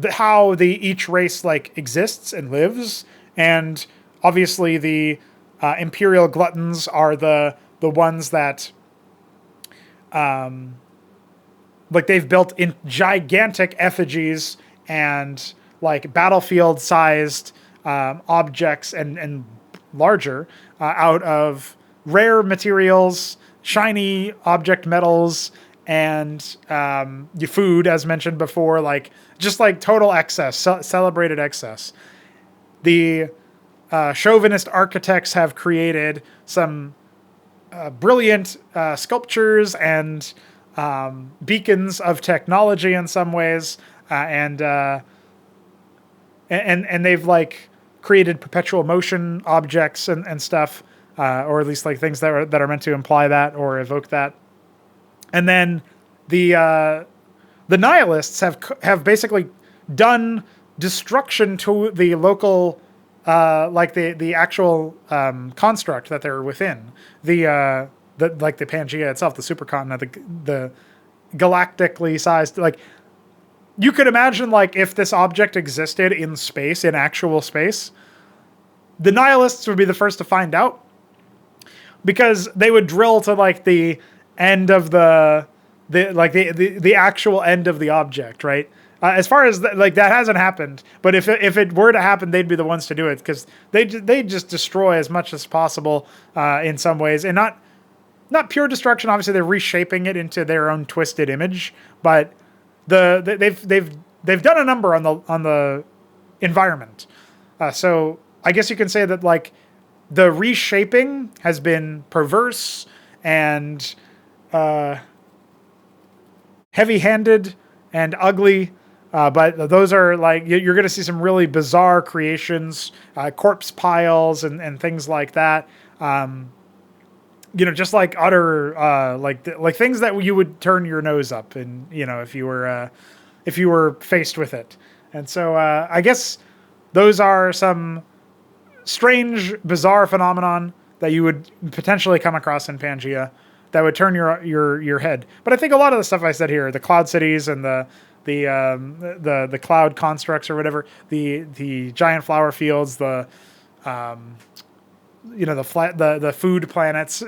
how each race like exists and lives. And obviously the Imperial gluttons are the ones that, like they've built in gigantic effigies and like battlefield-sized objects and larger out of rare materials, shiny object metals, and your food, as mentioned before, like just like total excess, celebrated excess. The chauvinist architects have created some brilliant sculptures and beacons of technology in some ways, and they've like created perpetual motion objects and stuff, or at least like things that are meant to imply that or evoke that. And then the nihilists have basically done destruction to the local. Like the actual construct that they're within, the Pangea itself, the supercontinent, the galactically sized, like you could imagine like if this object existed in space, in actual space, the nihilists would be the first to find out, because they would drill to like the end of the actual end of the object, right? As far as that hasn't happened, but if it were to happen, they'd be the ones to do it, because they just destroy as much as possible in some ways, and not pure destruction. Obviously, they're reshaping it into their own twisted image, but they've done a number on the environment. So I guess you can say that like the reshaping has been perverse and heavy-handed and ugly. But those are like, you're going to see some really bizarre creations, corpse piles and things like that. Just like utter, like things that you would turn your nose up and, if you were faced with it. And so, I guess those are some strange, bizarre phenomenon that you would potentially come across in Pangea that would turn your head. But I think a lot of the stuff I said here, the cloud cities and the cloud constructs or whatever, the giant flower fields, the food planets,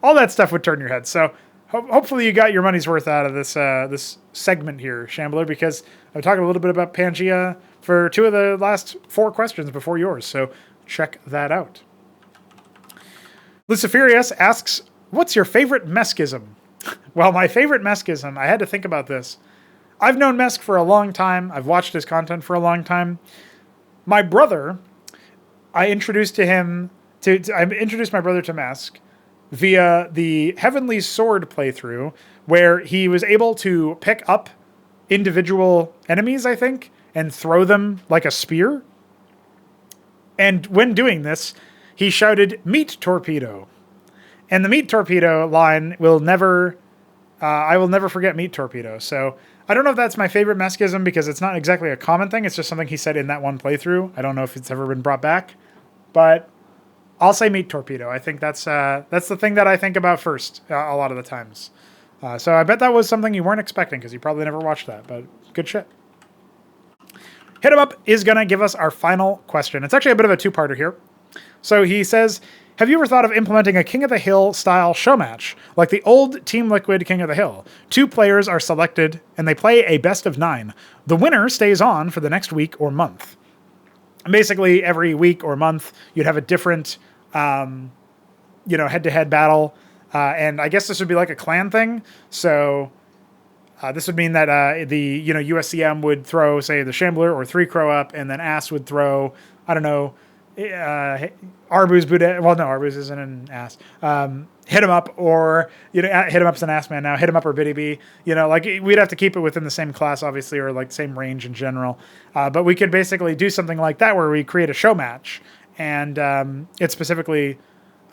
all that stuff would turn your head. So hopefully you got your money's worth out of this segment here, Shambler, because I'm talking a little bit about Pangea for 2 of the last 4 questions before yours. So check that out. Lucifirius asks, what's your favorite Meskism? Well, my favorite Meskism, I had to think about this. I've known Mesk for a long time. I've watched his content for a long time. My brother, I introduced my brother to Mesk via the Heavenly Sword playthrough, where he was able to pick up individual enemies, I think, and throw them like a spear. And when doing this, he shouted, "Meat torpedo." And the meat torpedo line will never, I will never forget meat torpedo. So I don't know if that's my favorite Meskism because it's not exactly a common thing. It's just something he said in that one playthrough. I don't know if it's ever been brought back, but I'll say meat torpedo. I think that's the thing that I think about first a lot of the times. So I bet that was something you weren't expecting because you probably never watched that, but good shit. HitEmUp is going to give us our final question. It's actually a bit of a two-parter here. So he says, have you ever thought of implementing a King of the Hill style show match, like the old Team Liquid King of the Hill? 2 players are selected, and they play a best of 9. The winner stays on for the next week or month. And basically, every week or month, you'd have a different, head-to-head battle. And I guess this would be like a clan thing. So this would mean that the USCM would throw, say, the Shambler or 3-Crow up, and then Ass would throw, I don't know, Arbuz Buddha. Well, no, Arbuz isn't an Ass. HitEmUp, or HitEmUp's an Ass man now. HitEmUp or Biddy B. We'd have to keep it within the same class, obviously, or like same range in general. But we could basically do something like that where we create a show match, and it's specifically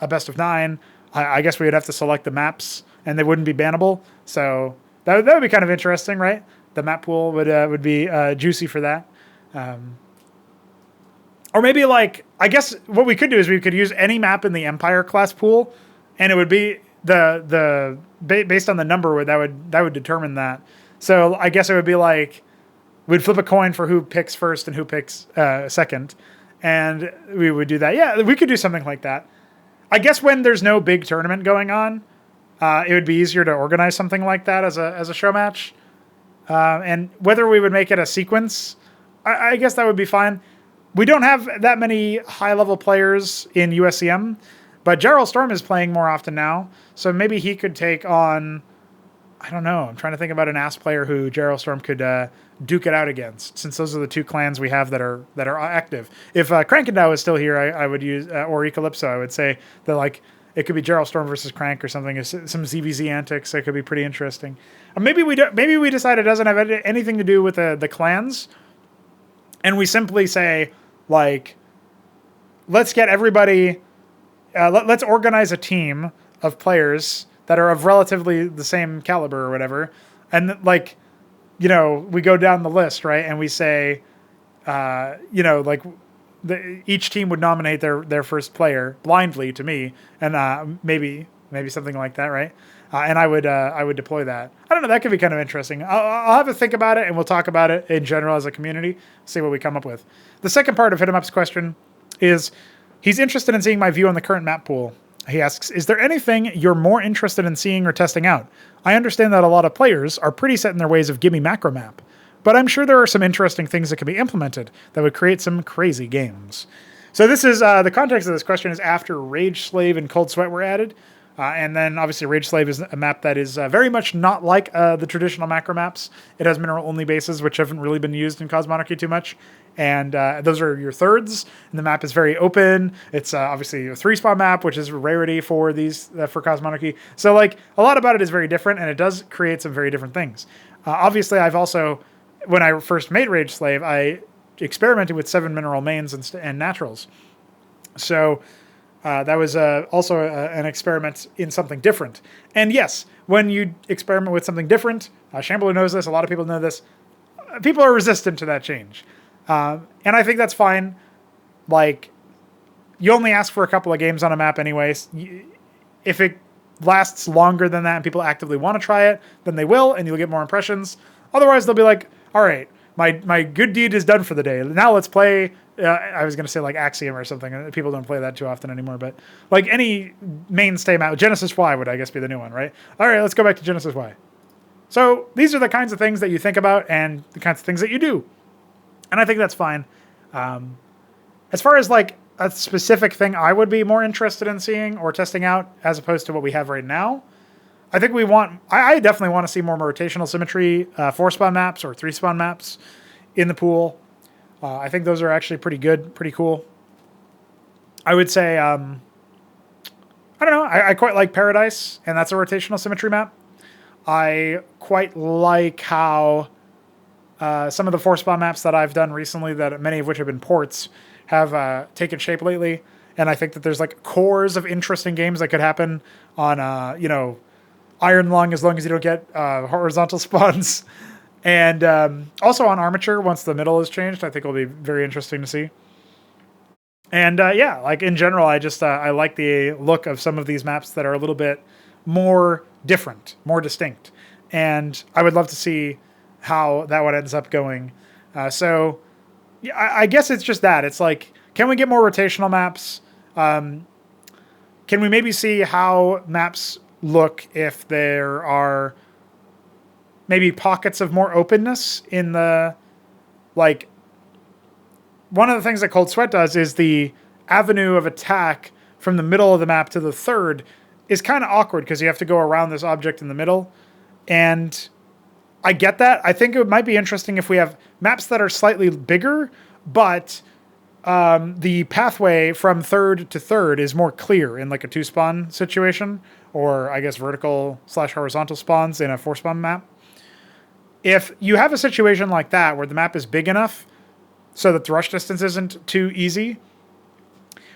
a best of 9. I guess we would have to select the maps, and they wouldn't be bannable. So that would be kind of interesting, right? The map pool would be juicy for that. Or maybe I guess what we could do is we could use any map in the Empire class pool, and it would be based on the number that would determine that. So I guess it would be we'd flip a coin for who picks first and who picks second, and we would do that. Yeah, we could do something like that. I guess when there's no big tournament going on, it would be easier to organize something like that as a show match. And whether we would make it a sequence, I guess that would be fine. We don't have that many high-level players in USCM, but Gerald Storm is playing more often now, so maybe he could take on, I don't know, I'm trying to think about an Ass player who Gerald Storm could duke it out against, since those are the 2 clans we have that are active. If Krankendow is still here, I would use, or Ecalypso, I would say that it could be Gerald Storm versus Crank or something, some ZVZ antics that could be pretty interesting. Or maybe we decide it doesn't have anything to do with the clans, and we simply say, let's get everybody, let's organize a team of players that are of relatively the same caliber or whatever. And we go down the list, right? And we say, each team would nominate their first player blindly to me. And maybe something like that, right? And I would deploy that. I don't know. That could be kind of interesting. I'll have to think about it, and we'll talk about it in general as a community. See what we come up with. The second part of HitEmUp's question is, he's interested in seeing my view on the current map pool. He asks, is there anything you're more interested in seeing or testing out? I understand that a lot of players are pretty set in their ways of gimme macro map, but I'm sure there are some interesting things that can be implemented that would create some crazy games. So this is the context of this question is after Rage Slave and Cold Sweat were added. And then obviously Rage Slave is a map that is very much not like the traditional macro maps. It has mineral only bases, which haven't really been used in Cosmonarchy too much. And those are your thirds. And the map is very open. It's obviously a 3-spawn map, which is a rarity for these for Cosmonarchy. So a lot about it is very different, and it does create some very different things. Obviously, I've also, when I first made Rage Slave, I experimented with 7 mineral mains and naturals. So that was also an experiment in something different. And yes, when you experiment with something different, Shambler knows this, a lot of people know this, people are resistant to that change. And I think that's fine. You only ask for a couple of games on a map anyways. If it lasts longer than that and people actively want to try it, then they will, and you'll get more impressions. Otherwise, they'll be like, all right, my good deed is done for the day. Now let's play... I was going to say Axiom or something. People don't play that too often anymore, but any mainstay map, Genesis Y would, I guess, be the new one, right? All right, let's go back to Genesis Y. So these are the kinds of things that you think about and the kinds of things that you do. And I think that's fine. As far as a specific thing I would be more interested in seeing or testing out as opposed to what we have right now, I think I definitely want to see more rotational symmetry, 4-spawn maps or 3-spawn maps in the pool. I think those are actually pretty good, pretty cool. I would say, I don't know, I quite like Paradise, and that's a rotational symmetry map. I quite like how some of the 4-spawn maps that I've done recently, that many of which have been ports, have taken shape lately. And I think that there's like cores of interesting games that could happen on, Iron Lung, as long as you don't get horizontal spawns. And also on Armature, once the middle is changed, I think it'll be very interesting to see. And like in general, I like the look of some of these maps that are a little bit more different, more distinct. And I would love to see how that one ends up going. So yeah, I guess it's just that. It's like, can we get more rotational maps? Can we maybe see how maps look if there are maybe pockets of more openness in the, like, one of the things that Cold Sweat does is the avenue of attack from the middle of the map to the third is kind of awkward because you have to go around this object in the middle. And I get that. I think it might be interesting if we have maps that are slightly bigger, but the pathway from third to third is more clear in like a 2-spawn situation, or I guess vertical/horizontal spawns in a 4-spawn map. If you have a situation like that where the map is big enough so that the rush distance isn't too easy,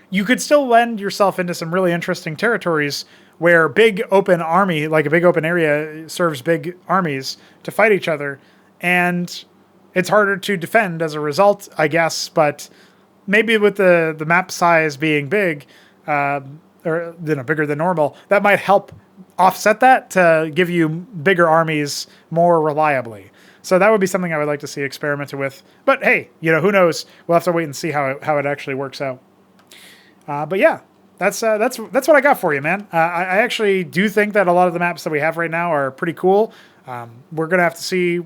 you could still lend yourself into some really interesting territories where big open army, like a big open area, serves big armies to fight each other. And it's harder to defend as a result, I guess. But maybe with the map size being big, or bigger than normal, that might help offset that to give you bigger armies more reliably. So that would be something I would like to see experimented with. But hey, who knows? We'll have to wait and see how it actually works out. But yeah, that's what I got for you, man. I actually do think that a lot of the maps that we have right now are pretty cool. We're going to have to see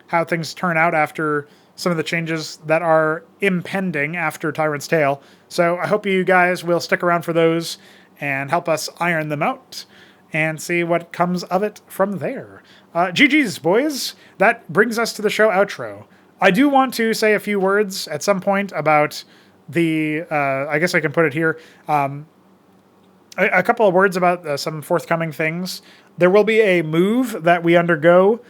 how things turn out after some of the changes that are impending after Tyrant's Tale. So I hope you guys will stick around for those and help us iron them out and see what comes of it from there. GG's, boys. That brings us to the show outro. I do want to say a few words at some point about the, I guess I can put it here, a couple of words about some forthcoming things. There will be a move that we undergo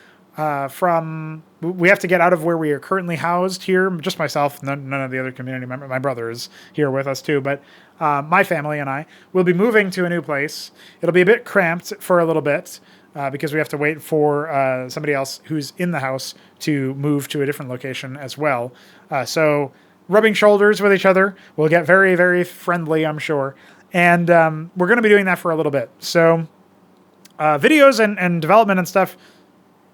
we have to get out of where we are currently housed here. Just myself, none of the other community members. My brother is here with us too, but my family and I will be moving to a new place. It'll be a bit cramped for a little bit because we have to wait for somebody else who's in the house to move to a different location as well. So rubbing shoulders with each other. We'll get very, very friendly, I'm sure. And we're going to be doing that for a little bit. So videos and development and stuff,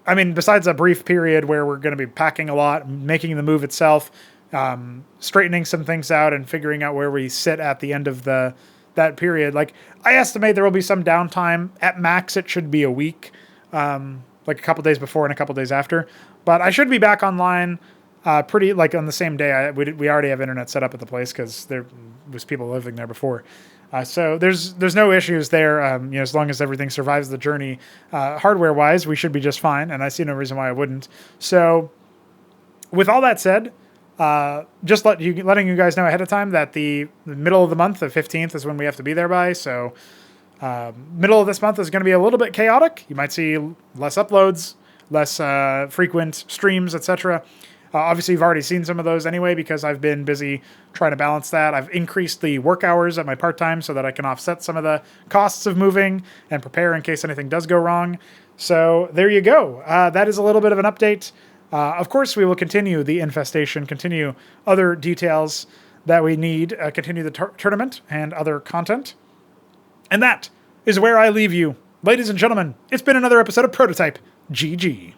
I mean, besides a brief period where we're going to be packing a lot, making the move itself, straightening some things out and figuring out where we sit at the end of that period. Like, I estimate there will be some downtime. At max, it should be a week, like a couple days before and a couple days after. But I should be back online pretty, like, on the same day. We already have internet set up at the place because there was people living there before. So there's no issues there. As long as everything survives the journey, hardware-wise, we should be just fine, and I see no reason why I wouldn't. So, with all that said, just letting you guys know ahead of time that the middle of the month, the 15th, is when we have to be there by. So, middle of this month is going to be a little bit chaotic. You might see less uploads, less frequent streams, etc. Obviously, you've already seen some of those anyway because I've been busy trying to balance that. I've increased the work hours at my part-time so that I can offset some of the costs of moving and prepare in case anything does go wrong. So there you go. That is a little bit of an update. Of course, we will continue the infestation, continue other details that we need, continue the tournament and other content. And that is where I leave you. Ladies and gentlemen, it's been another episode of Pr0totype. GG.